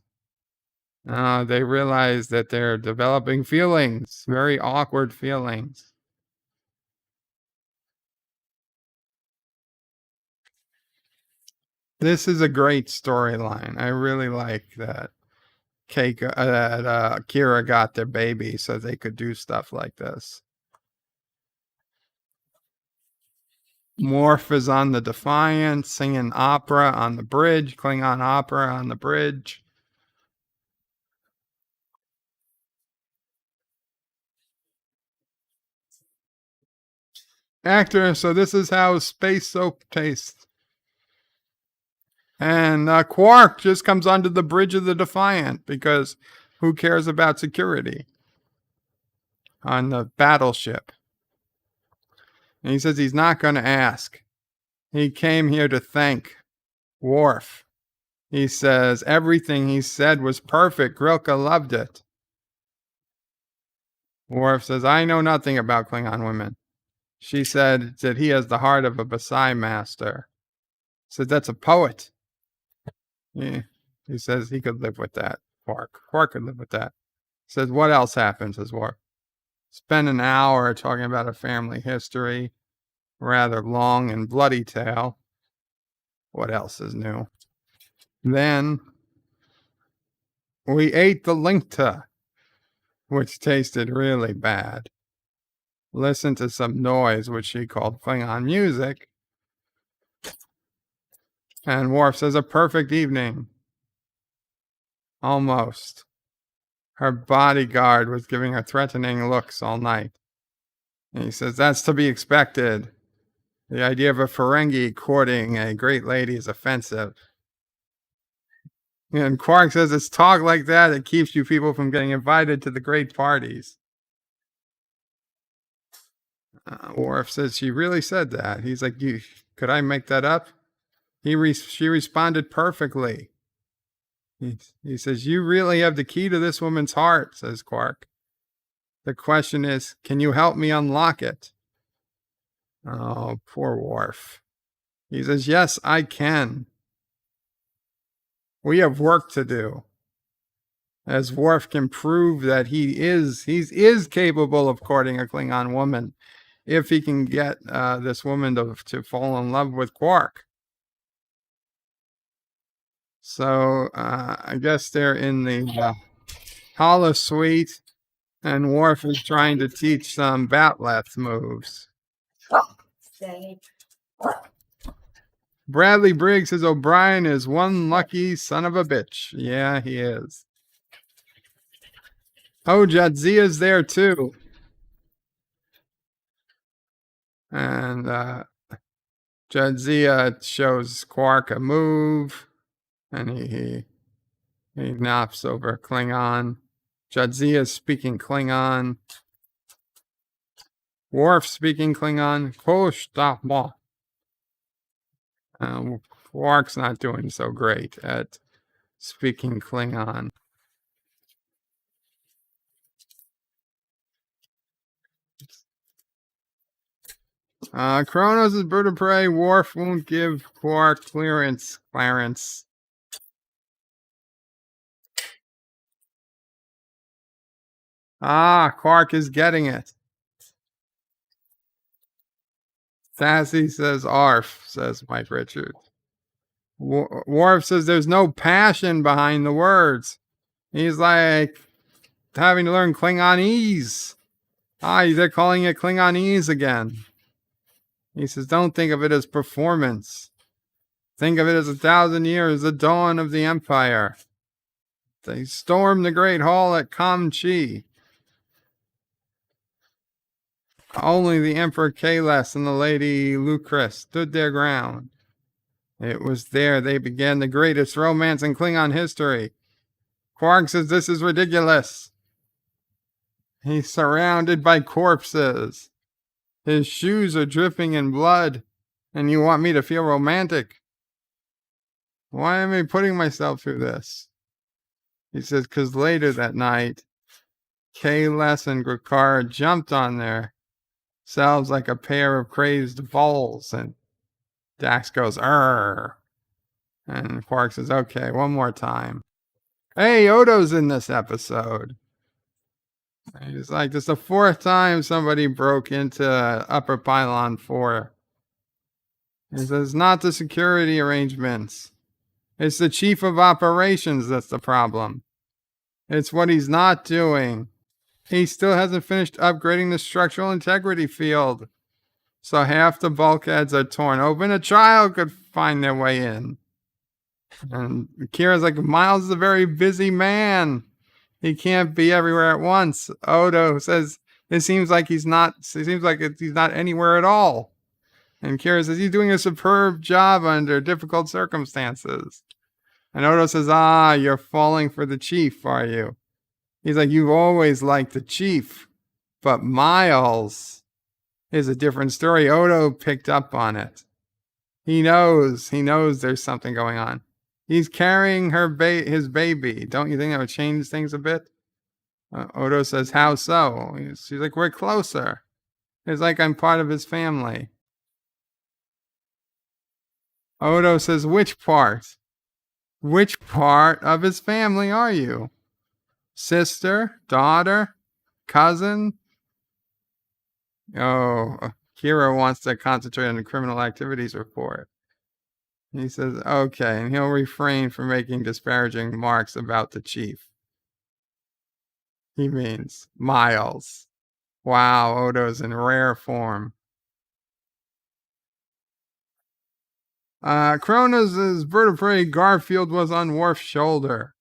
They realize that they're developing feelings, very awkward feelings. This is a great storyline. I really like that Kira got their baby so they could do stuff like this. Worf is on the Defiant singing opera on the bridge, Klingon opera on the bridge. Actor, so this is how space soap tastes. And Quark just comes onto the bridge of the Defiant because who cares about security on the battleship? And he says he's not going to ask. He came here to thank Worf. He says everything he said was perfect. Grilka loved it. Worf says, I know nothing about Klingon women. She said that he has the heart of a Basai master. Said that's a poet. Yeah. He says he could live with that. Quark could live with that. Says, what else happened? Says Worf. Spend an hour talking about a family history. Rather long and bloody tale. What else is new? Then we ate the linkta, which tasted really bad. Listened to some noise, which she called Klingon music. And Worf says, a perfect evening. Almost. Her bodyguard was giving her threatening looks all night. And he says, that's to be expected. The idea of a Ferengi courting a great lady is offensive. And Quark says, it's talk like that that keeps you people from getting invited to the great parties. Worf says, she really said that. He's like, could I make that up? She responded perfectly. He says, you really have the key to this woman's heart, says Quark. The question is, can you help me unlock it? Oh, poor Worf. He says, yes, I can. We have work to do. As Worf can prove that he is capable of courting a Klingon woman if he can get this woman to fall in love with Quark. So I guess they're in the holosuite, and Worf is trying to teach some Batleth moves. Bradley Briggs says O'Brien is one lucky son of a bitch. Yeah, he is. Oh, Jadzia's there too. And Jadzia shows Quark a move. And he knocks over Klingon. Jadzia speaking Klingon. Worf speaking Klingon. Qapla. Quark's not doing so great at speaking Klingon. Kronos is bird of prey. Worf won't give Quark clearance. Quark is getting it. Sassy says arf, says Mike Richards. Worf says there's no passion behind the words. He's like having to learn Klingonese. They're calling it Klingonese again. He says, don't think of it as performance. Think of it as 1,000 years, the dawn of the Empire. They stormed the Great Hall at Kamchi. Only the Emperor Kahless and the Lady Lucrece stood their ground. It was there they began the greatest romance in Klingon history. Quark says this is ridiculous. He's surrounded by corpses. His shoes are dripping in blood, and you want me to feel romantic? Why am I putting myself through this? He says, because later that night, Kahless and Grilka jumped on their selves like a pair of crazed voles, and Dax goes, "Arr!" And Quark says, okay, one more time. Hey, Odo's in this episode. He's like, this is the 4th time somebody broke into Upper Pylon 4. He says, not the security arrangements. It's the chief of operations that's the problem. It's what he's not doing. He still hasn't finished upgrading the structural integrity field. So half the bulkheads are torn open. A child could find their way in. And Kira's like, Miles is a very busy man. He can't be everywhere at once. Odo says it seems like he's not anywhere at all. And Kira says, he's doing a superb job under difficult circumstances. And Odo says, you're falling for the chief, are you? He's like, you've always liked the chief. But Miles is a different story. Odo picked up on it. He knows there's something going on. He's carrying his baby. Don't you think that would change things a bit? Odo says, how so? She's like, we're closer. It's like I'm part of his family. Odo says, which part? Which part of his family are you? Sister? Daughter? Cousin? Oh, Kira wants to concentrate on the criminal activities report. He says, okay, and he'll refrain from making disparaging remarks about the chief. He means Miles. Wow, Odo's in rare form. Kronos' vertebrae Garfield was on Worf's shoulder.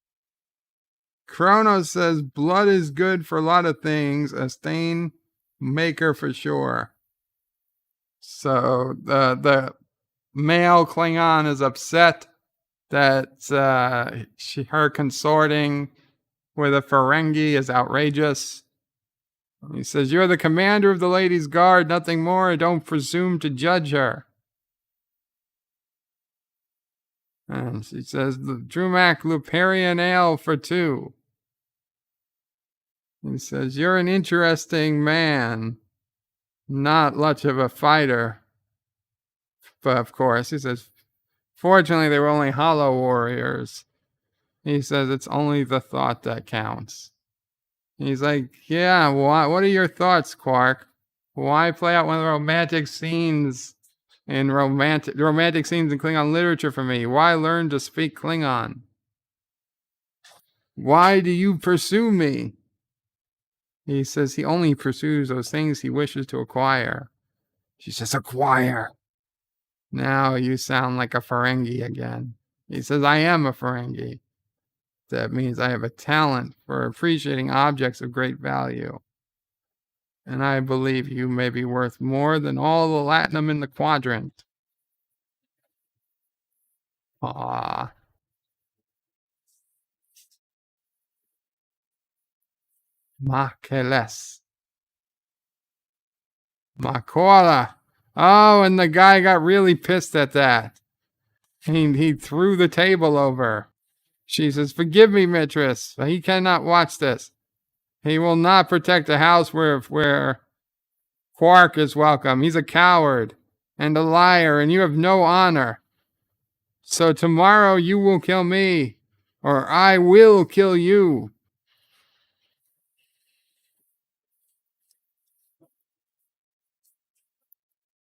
Kronos says blood is good for a lot of things, a stain maker for sure. So the male Klingon is upset that her consorting with a Ferengi is outrageous. He says, you're the commander of the ladies' guard, nothing more. Don't presume to judge her. And she says, Drumac Luparian Ale for 2. He says, you're an interesting man. Not much of a fighter. But of course, he says, fortunately, they were only hollow warriors. He says, it's only the thought that counts. He's like, yeah, what are your thoughts, Quark? Why play out one of the romantic scenes in Klingon literature for me? Why learn to speak Klingon? Why do you pursue me? He says he only pursues those things he wishes to acquire. She says, acquire. Now you sound like a Ferengi again. He says, I am a Ferengi. That means I have a talent for appreciating objects of great value. And I believe you may be worth more than all the latinum in the quadrant. Ah. Makeles. Makola. Oh, and the guy got really pissed at that. He threw the table over. She says, forgive me, mistress. He cannot watch this. He will not protect a house where Quark is welcome. He's a coward and a liar, and you have no honor. So tomorrow you will kill me, or I will kill you.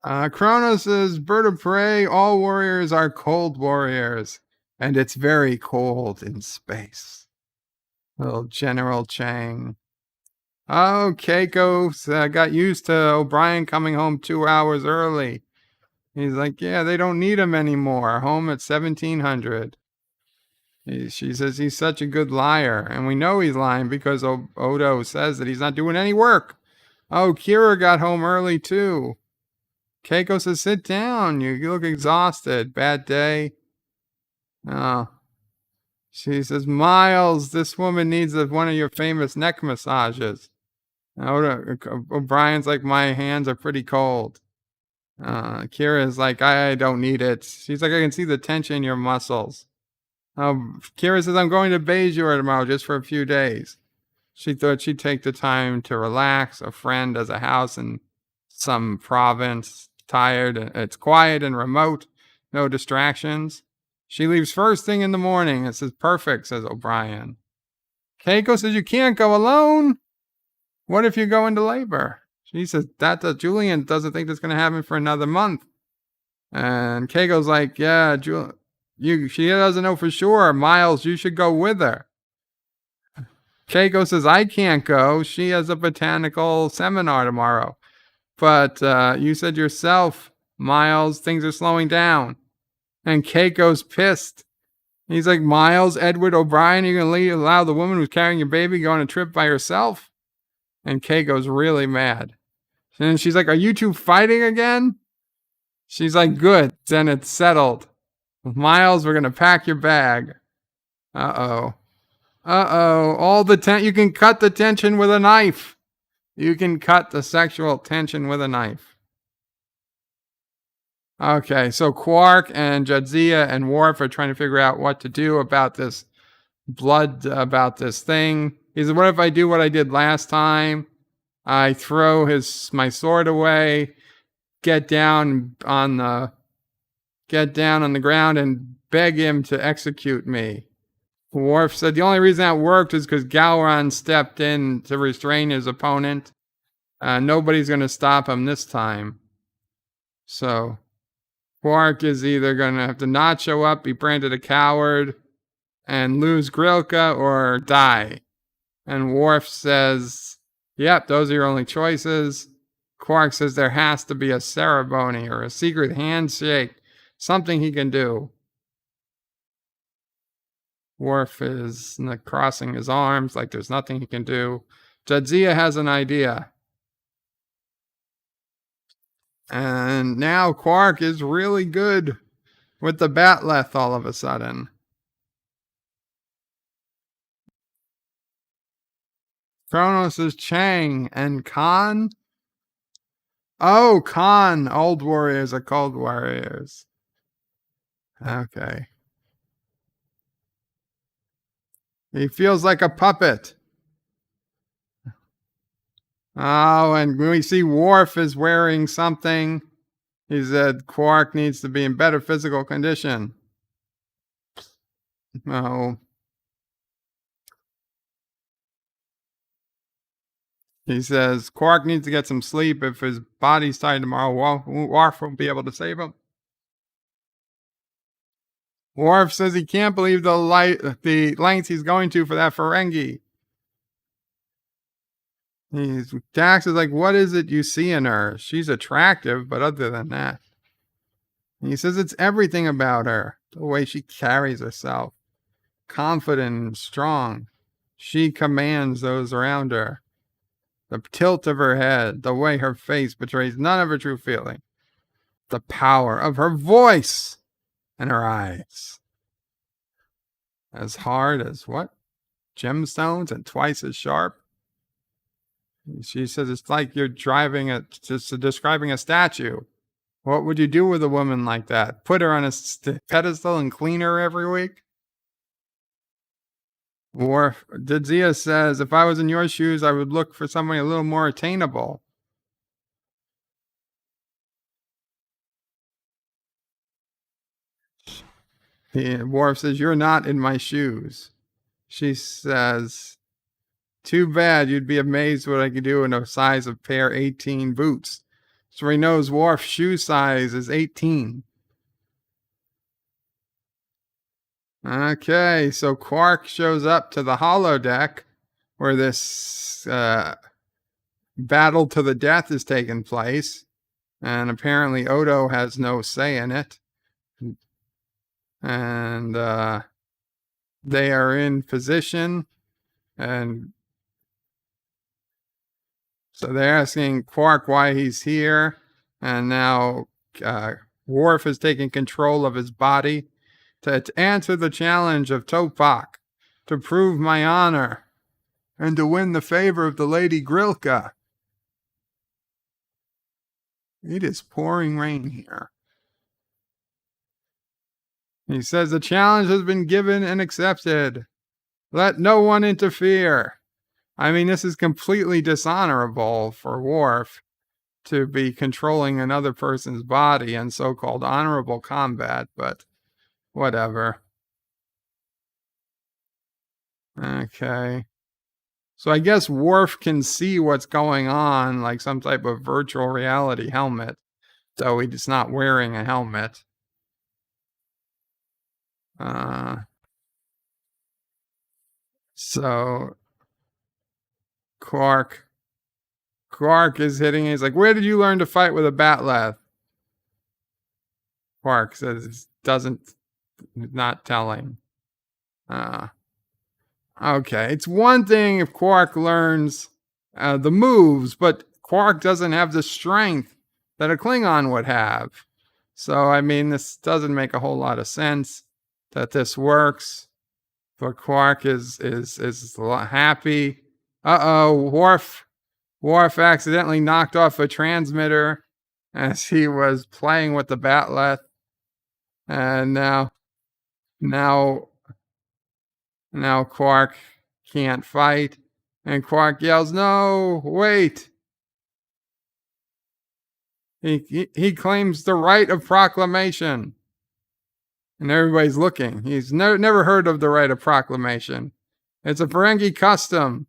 Kronos says, bird of prey, all warriors are cold warriors. And it's very cold in space. Little General Chang. Oh, Keiko got used to O'Brien coming home 2 hours early. He's like, yeah, they don't need him anymore. Home at 1700. She says he's such a good liar. And we know he's lying because Odo says that he's not doing any work. Oh, Kira got home early too. Keiko says, sit down. You look exhausted. Bad day. Oh. She says, Miles, this woman needs one of your famous neck massages. O'Brien's like, my hands are pretty cold. Kira's like, I don't need it. She's like, I can see the tension in your muscles. Kira says, I'm going to Beijing tomorrow just for a few days. She thought she'd take the time to relax. A friend has a house in some province. Tired. It's quiet and remote. No distractions. She leaves first thing in the morning. It says, perfect, says O'Brien. Keiko says, you can't go alone. What if you go into labor? She says, Julian doesn't think that's going to happen for another month. And Keiko's like, yeah, she doesn't know for sure. Miles, you should go with her. Keiko says, I can't go. She has a botanical seminar tomorrow. But you said yourself, Miles, things are slowing down. And Keiko's pissed. He's like, Miles, Edward O'Brien, are you going to allow the woman who's carrying your baby go on a trip by herself? And Keiko's really mad. And she's like, are you two fighting again? She's like, good, then it's settled. Miles, we're gonna pack your bag. Uh-oh. Uh-oh. All the you can cut the tension with a knife. You can cut the sexual tension with a knife. Okay, so Quark and Jadzia and Worf are trying to figure out what to do about this blood, about this thing. He said, what if I do what I did last time? I throw my sword away, get down on the ground and beg him to execute me. Worf said the only reason that worked is because Gowron stepped in to restrain his opponent. Nobody's going to stop him this time. So Quark is either going to have to not show up, be branded a coward, and lose Grilka, or die. And Worf says, yep, those are your only choices. Quark says there has to be a ceremony or a secret handshake, something he can do. Worf is crossing his arms like there's nothing he can do. Jadzia has an idea. And now Quark is really good with the Batleth all of a sudden. Kronos is Chang and Khan. Oh, Khan. Old warriors are cold warriors. Okay. He feels like a puppet. Oh, and when we see Worf is wearing something, he said Quark needs to be in better physical condition. Oh. He says Quark needs to get some sleep. If his body's tired tomorrow, Worf won't be able to save him. Worf says he can't believe the lengths he's going to for that Ferengi. Dax is like, what is it you see in her? She's attractive, but other than that. And he says it's everything about her. The way she carries herself. Confident and strong. She commands those around her. The tilt of her head. The way her face betrays none of her true feeling. The power of her voice. And her eyes. As hard as what? Gemstones and twice as sharp. She says it's like you're describing a statue. What would you do with a woman like that? Put her on a pedestal and clean her every week? Worf, Jadzia says, if I was in your shoes, I would look for somebody a little more attainable. Worf says, you're not in my shoes. She says, too bad, you'd be amazed what I could do in a size of pair 18 boots. So he knows Worf's shoe size is 18. Okay, so Quark shows up to the holodeck where this battle to the death is taking place. And apparently Odo has no say in it. And they are in position. And so they're asking Quark why he's here. And now Worf is taking control of his body to answer the challenge of Topak, to prove my honor, and to win the favor of the Lady Grilka. It is pouring rain here. He says the challenge has been given and accepted. Let no one interfere. I mean, this is completely dishonorable for Worf to be controlling another person's body in so-called honorable combat, but whatever. Okay. So I guess Worf can see what's going on, like some type of virtual reality helmet, though he's not wearing a helmet. So Quark is hitting. He's like, where did you learn to fight with a Batleth? Quark says not telling. Okay, it's one thing if Quark learns the moves, but Quark doesn't have the strength that a Klingon would have. So, I mean, this doesn't make a whole lot of sense that this works. But Quark is happy. Worf accidentally knocked off a transmitter as he was playing with the batleth. And now Quark can't fight. And Quark yells, "No, wait." He claims the right of proclamation. And everybody's looking. He's never heard of the right of proclamation. It's a Ferengi custom.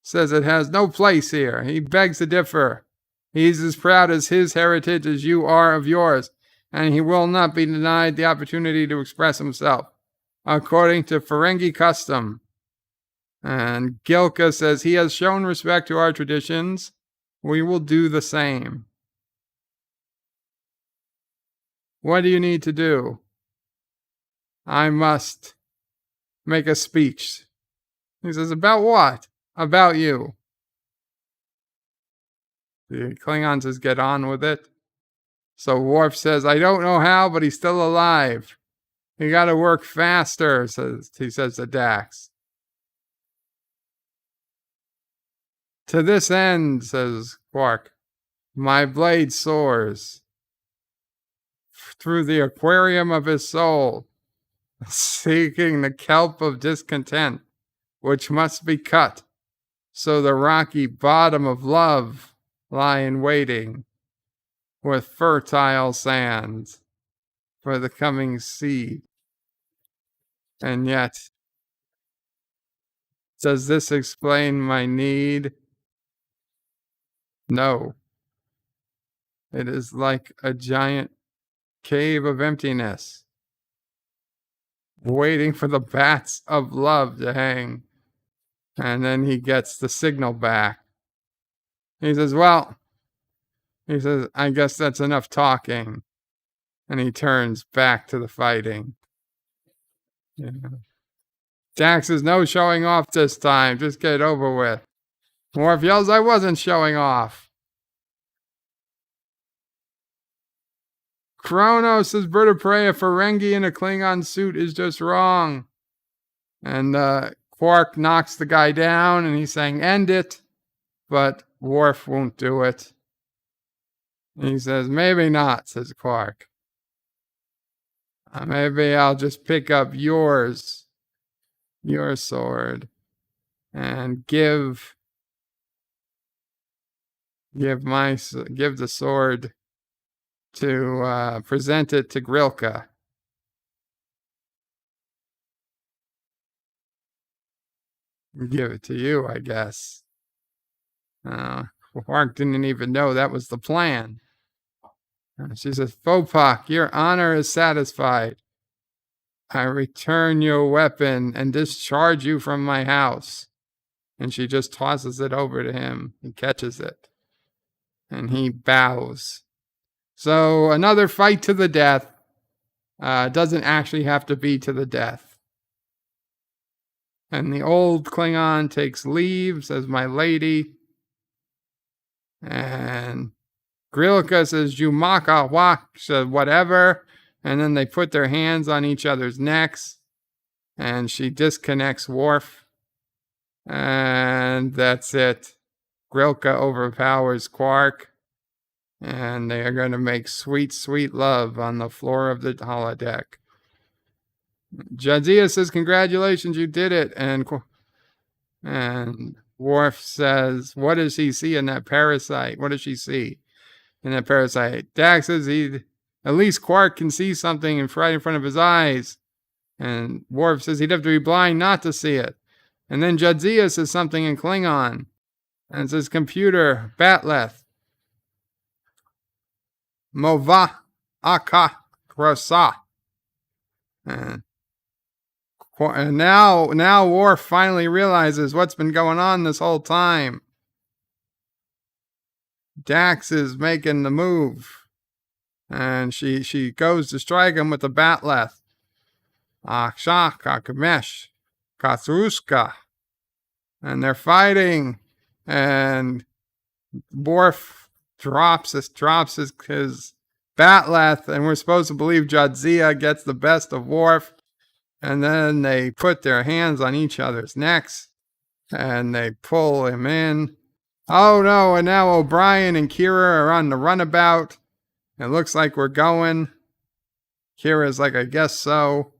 Says it has no place here. He begs to differ. He's as proud as his heritage as you are of yours, and he will not be denied the opportunity to express himself, according to Ferengi custom. And Grilka says he has shown respect to our traditions. We will do the same. What do you need to do? I must make a speech. He says, about what? About you. The Klingon says, get on with it. So Worf says, I don't know how, but he's still alive. You gotta work faster, he says to Dax. To this end, says Quark, my blade soars through the aquarium of his soul, seeking the kelp of discontent, which must be cut, so the rocky bottom of love lie in waiting with fertile sands for the coming seed. And yet, does this explain my need? No. It is like a giant cave of emptiness, waiting for the bats of love to hang. And then he gets the signal back. He says, I guess that's enough talking. And he turns back to the fighting. Yeah. Dax says, no showing off this time. Just get it over with. Worf yells, I wasn't showing off. Kronos says, bird of prey, a Ferengi in a Klingon suit is just wrong. And Quark knocks the guy down and he's saying, end it. But Worf won't do it. And he says, maybe not, says Quark. Maybe I'll just pick up your sword, and give the sword to present it to Grilka. Give it to you, I guess. Quark didn't even know that was the plan. She says, Fopak, your honor is satisfied. I return your weapon and discharge you from my house. And she just tosses it over to him. He catches it. And he bows. So another fight to the death. Doesn't actually have to be to the death. And the old Klingon takes leave, says, my lady. And Grilka says, Jumaka wak, says, whatever. And then they put their hands on each other's necks. And she disconnects Worf. And that's it. Grilka overpowers Quark. And they are going to make sweet, sweet love on the floor of the holodeck. Jadzia says, congratulations, you did it. And Worf says, what does he see in that parasite? What does she see in that parasite? Dax says, at least Quark can see something right in front of his eyes. And Worf says he'd have to be blind not to see it. And then Jadzia says something in Klingon. And it says, computer, batleth. Mova aka krasa. And now Worf finally realizes what's been going on this whole time. Dax is making the move. And she goes to strike him with the batleth. Aksha kakamesh katruska. And they're fighting. And Worf drops his Batleth, and we're supposed to believe Jadzia gets the best of Worf, and then they put their hands on each other's necks, and they pull him in. Oh no, and now O'Brien and Kira are on the runabout. It looks like we're going. Kira's like, I guess so.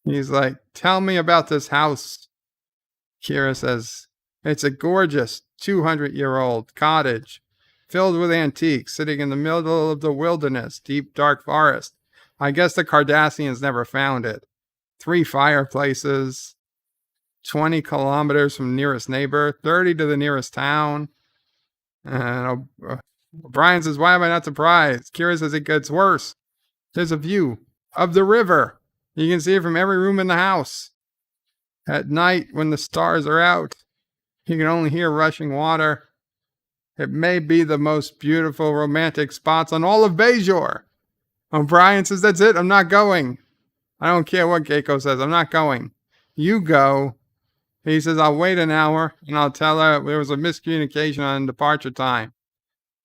He's like, tell me about this house. Kira says, it's a gorgeous 200-year-old cottage filled with antiques, sitting in the middle of the wilderness, deep, dark forest. I guess the Cardassians never found it. 3 fireplaces, 20 kilometers from the nearest neighbor, 30 to the nearest town. And O'Brien says, why am I not surprised? Kira says, it gets worse. There's a view of the river. You can see it from every room in the house. At night, when the stars are out, you can only hear rushing water. It may be the most beautiful romantic spots on all of Bajor. O'Brien says, that's it, I'm not going. I don't care what Keiko says, I'm not going. You go. He says, I'll wait an hour, and I'll tell her there was a miscommunication on departure time.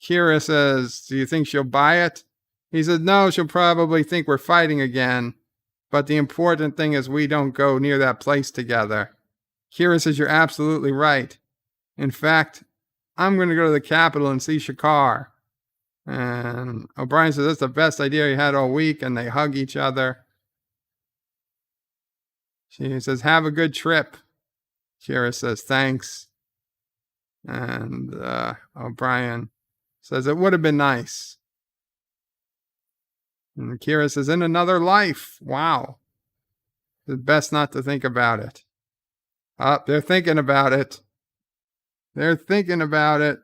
Kira says, do you think she'll buy it? He says, no, she'll probably think we're fighting again. But the important thing is we don't go near that place together. Kira says, you're absolutely right. In fact, I'm going to go to the capital and see Shakar. And O'Brien says, that's the best idea he had all week, and they hug each other. She says, have a good trip. Kira says, thanks. And O'Brien says, it would have been nice. And Kira says, in another life. Wow. It's best not to think about it. They're thinking about it. They're thinking about it.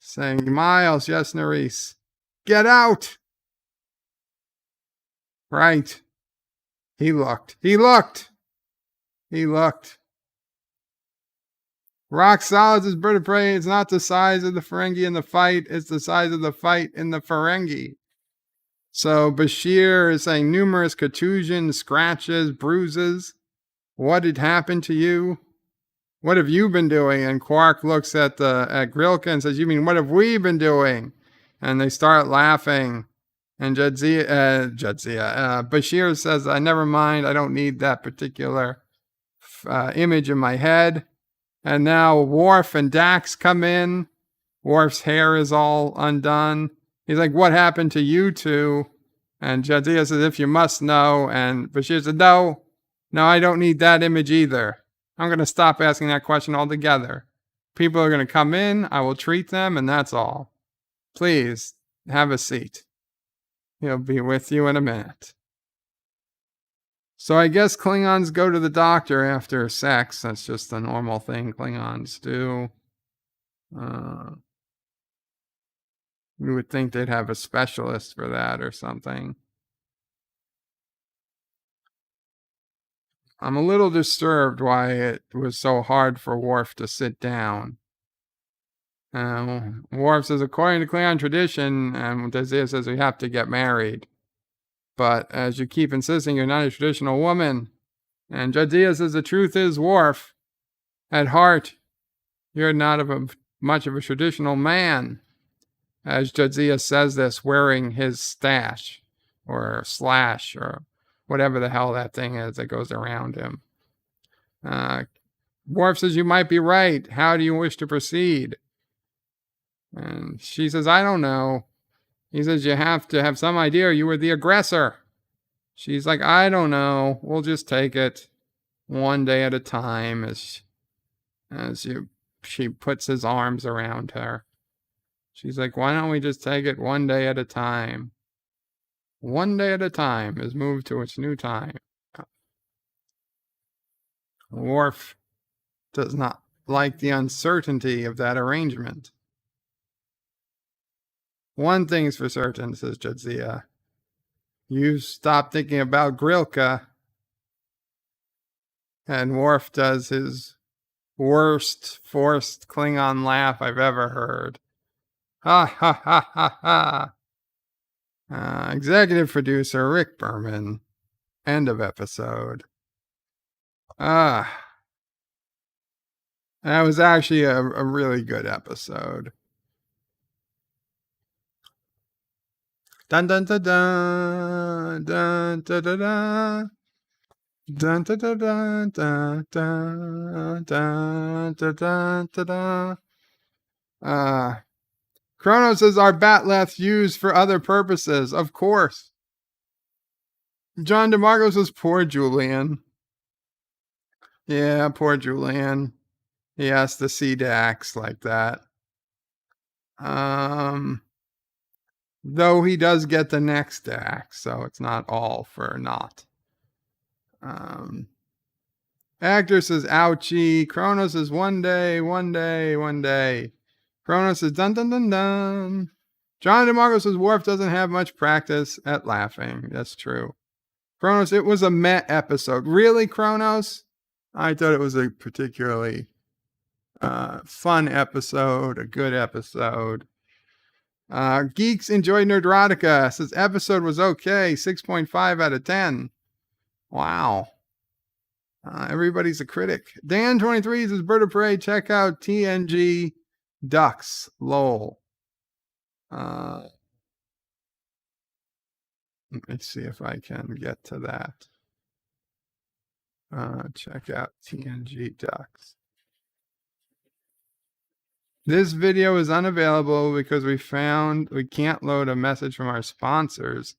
Saying, Miles, yes, Nerys. Get out! Right. He looked. He looked. He looked. Rock solid as bird of prey. It's not the size of the Ferengi in the fight. It's the size of the fight in the Ferengi. So Bashir is saying numerous contusions, scratches, bruises. What had happened to you? What have you been doing? And Quark looks at Grilka and says, you mean, what have we been doing? And they start laughing. And Bashir says, never mind. I don't need that particular image in my head. And now Worf and Dax come in. Worf's hair is all undone. He's like, what happened to you two? And Jadzia says, if you must know. And Bashir said, no, I don't need that image either. I'm going to stop asking that question altogether. People are going to come in, I will treat them, and that's all. Please, have a seat. He'll be with you in a minute. So I guess Klingons go to the doctor after sex. That's just a normal thing Klingons do. You would think they'd have a specialist for that or something. I'm a little disturbed why it was so hard for Worf to sit down. Worf says, according to Klingon tradition, and Jadzia says we have to get married. But as you keep insisting, you're not a traditional woman. And Jadzia says, the truth is, Worf, at heart, you're not much of a traditional man. As Jadzia says this, wearing his stash, or slash, or whatever the hell that thing is that goes around him. Worf says, you might be right. How do you wish to proceed? And she says, I don't know. He says, you have to have some idea you were the aggressor. She's like, I don't know. We'll just take it one day at a time she puts his arms around her. She's like, why don't we just take it one day at a time? One day at a time is moved to its new time. Worf does not like the uncertainty of that arrangement. One thing's for certain, says Jadzia. You stop thinking about Grilka. And Worf does his worst forced Klingon laugh I've ever heard. Ha ha ha ha ha. Executive producer Rick Berman. End of episode. That was actually a really good episode. Dun dun dun dun dun dun dun dun. Dun dun dun dun dun dun dun dun dun dun. Kronos is our batleth used for other purposes, of course. John DeMarco says, poor Julian. Yeah, poor Julian. He has to see Dax like that. Though he does get the next Dax, so it's not all for naught. Actor says, ouchie. Kronos is one day. Kronos says, dun dun dun dun. John DeMarco says, Worf doesn't have much practice at laughing. That's true. Kronos, it was a meh episode. Really, Kronos? I thought it was a particularly fun episode, a good episode. Geeks enjoy Nerdrotica. Says episode was okay. 6.5 out of 10. Wow. Everybody's a critic. Dan23 says Bird of Prey. Check out TNG Ducks. Lol. Let me see if I can get to that. Check out TNG Ducks. This video is unavailable because we can't load a message from our sponsors.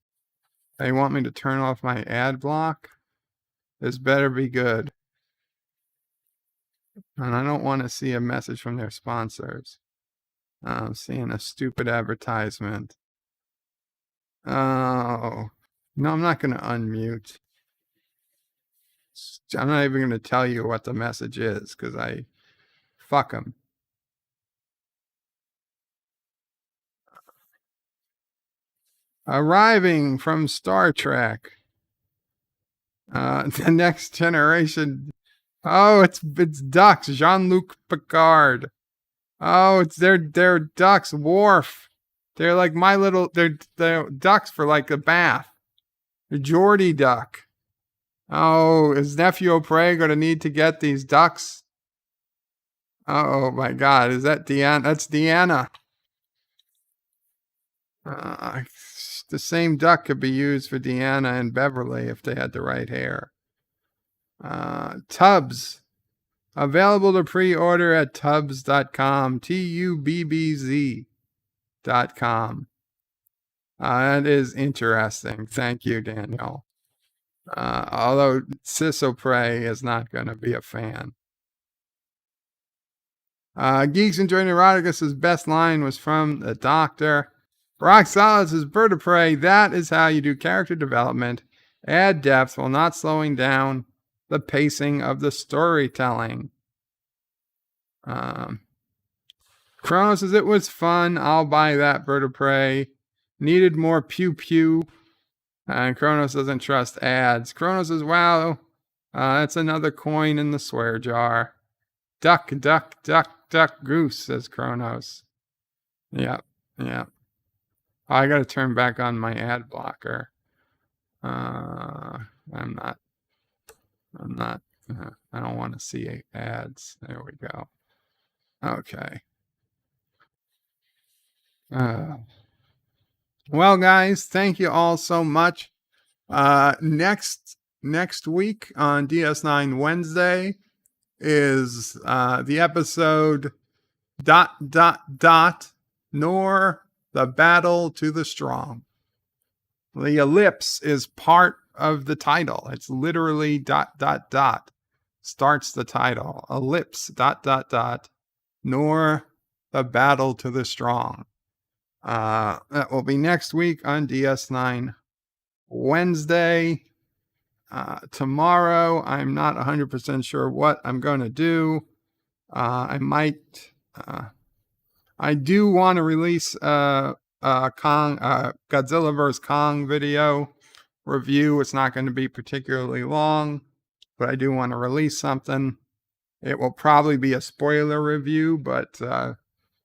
They want me to turn off my ad block. This better be good. And I don't want to see a message from their sponsors. I'm seeing a stupid advertisement. Oh. No, I'm not going to unmute. I'm not even going to tell you what the message is because I fuck them. Arriving from Star Trek. The Next Generation. Oh, it's ducks. Jean-Luc Picard. Oh, it's their ducks. Worf. They're like they're ducks for like a bath. The Geordie duck. Oh, is Nephew O'Prey going to need to get these ducks? Oh my God, is that Deanna? That's Deanna. The same duck could be used for Deanna and Beverly if they had the right hair. Tubbs. Available to pre-order at tubbs.com. TUBBZ.com. That is interesting. Thank you, Daniel. Although Sis O'Prey is not going to be a fan. Geeks enjoying Eroticus' best line was from the Doctor. Rock Solid says, Bird of Prey, that is how you do character development. Add depth while not slowing down the pacing of the storytelling. Kronos says, it was fun. I'll buy that, Bird of Prey. Needed more pew pew. And Kronos doesn't trust ads. Kronos says, wow, that's another coin in the swear jar. Duck, duck, duck, duck, goose, says Kronos. Yep. I got to turn back on my ad blocker. I'm not. I don't want to see ads. There we go. Okay. Well, guys, thank you all so much. Next week on DS9 Wednesday is the episode ... nor the battle to the strong. The ellipse is part of the title. It's literally ... starts the title. Ellipse ... nor the battle to the strong. That will be next week on DS9 Wednesday. Tomorrow, I'm not 100% sure what I'm going to do. I do want to release Godzilla vs. Kong video review. It's not going to be particularly long, but I do want to release something. It will probably be a spoiler review, but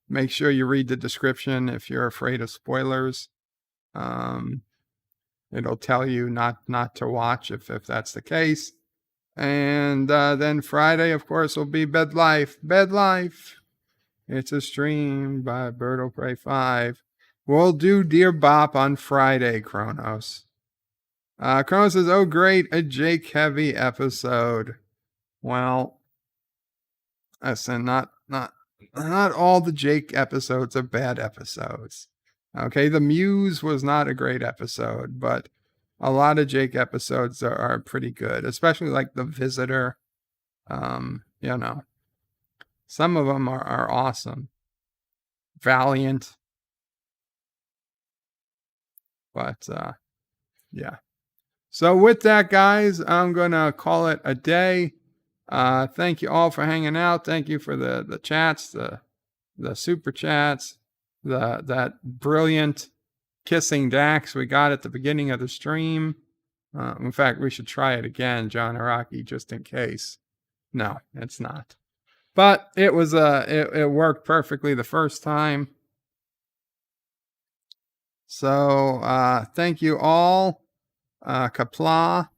make sure you read the description if you're afraid of spoilers. It'll tell you not to watch if that's the case. And then Friday, of course, will be Bed Life. Bed Life. It's a stream by Bird of Prey 5. We'll do Dear Bop on Friday, Kronos. Kronos says, oh great, a Jake heavy episode. Well, listen, not all the Jake episodes are bad episodes. Okay, the Muse was not a great episode, but a lot of Jake episodes are pretty good, especially like The Visitor. You know, some of them are awesome. Valiant. But, yeah. So with that, guys, I'm going to call it a day. Thank you all for hanging out. Thank you for the chats, the super chats, that brilliant kissing Dax we got at the beginning of the stream. In fact, we should try it again, John Araki, just in case. No, it's not. But it was it worked perfectly the first time. So thank you all. Qapla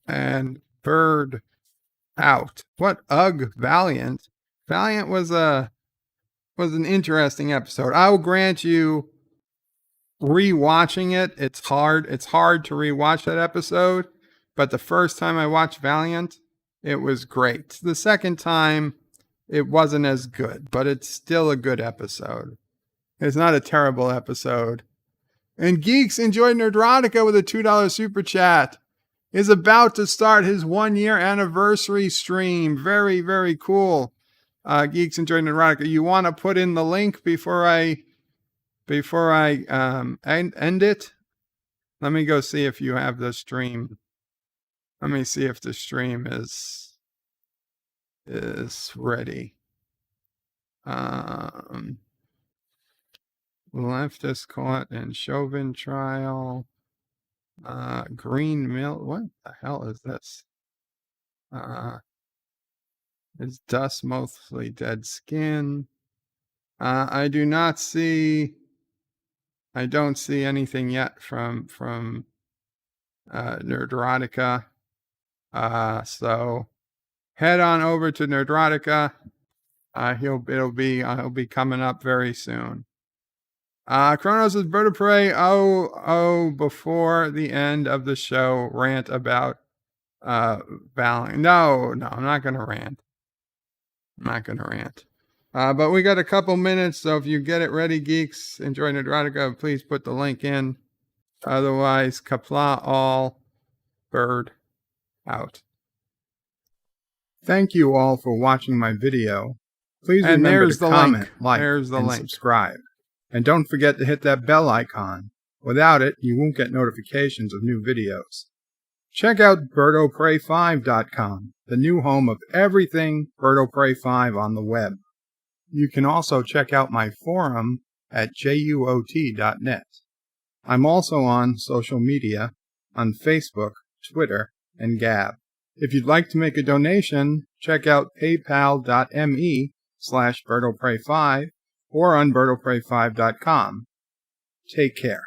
and Bird out. What Valiant. Valiant was an interesting episode. I will grant you, rewatching it, it's hard to rewatch that episode, but the first time I watched Valiant, it was great. The second time it wasn't as good, but it's still a good episode. It's not a terrible episode. And Geeks enjoyed Nerdrotica with a $2 super chat. Is about to start his 1-year anniversary stream. Very, very cool. Geeks enjoyed Nerdrotica. You want to put in the link before I end it? Let me go see if you have the stream. Let me see if the stream is ready. Leftist caught in Chauvin trial. Green Mill. What the hell is this? Is dust mostly dead skin? I don't see anything yet from Nerdrotica. So head on over to Nerdrotica. He'll be coming up very soon. Kronos is Bird of Prey. Before the end of the show, rant about Valiant. No, I'm not gonna rant. But we got a couple minutes, so if you get it ready, geeks, enjoy Nerdrotica, please put the link in. Otherwise, Qapla all, Bird out. Thank you all for watching my video. Please remember to comment, like, and subscribe. And don't forget to hit that bell icon. Without it, you won't get notifications of new videos. Check out BirdoPrey5.com, the new home of everything Bird of Prey 5 on the web. You can also check out my forum at juot.net. I'm also on social media on Facebook, Twitter, and Gab. If you'd like to make a donation, check out paypal.me/BirdoPrey5 or on BirdoPrey5.com. Take care.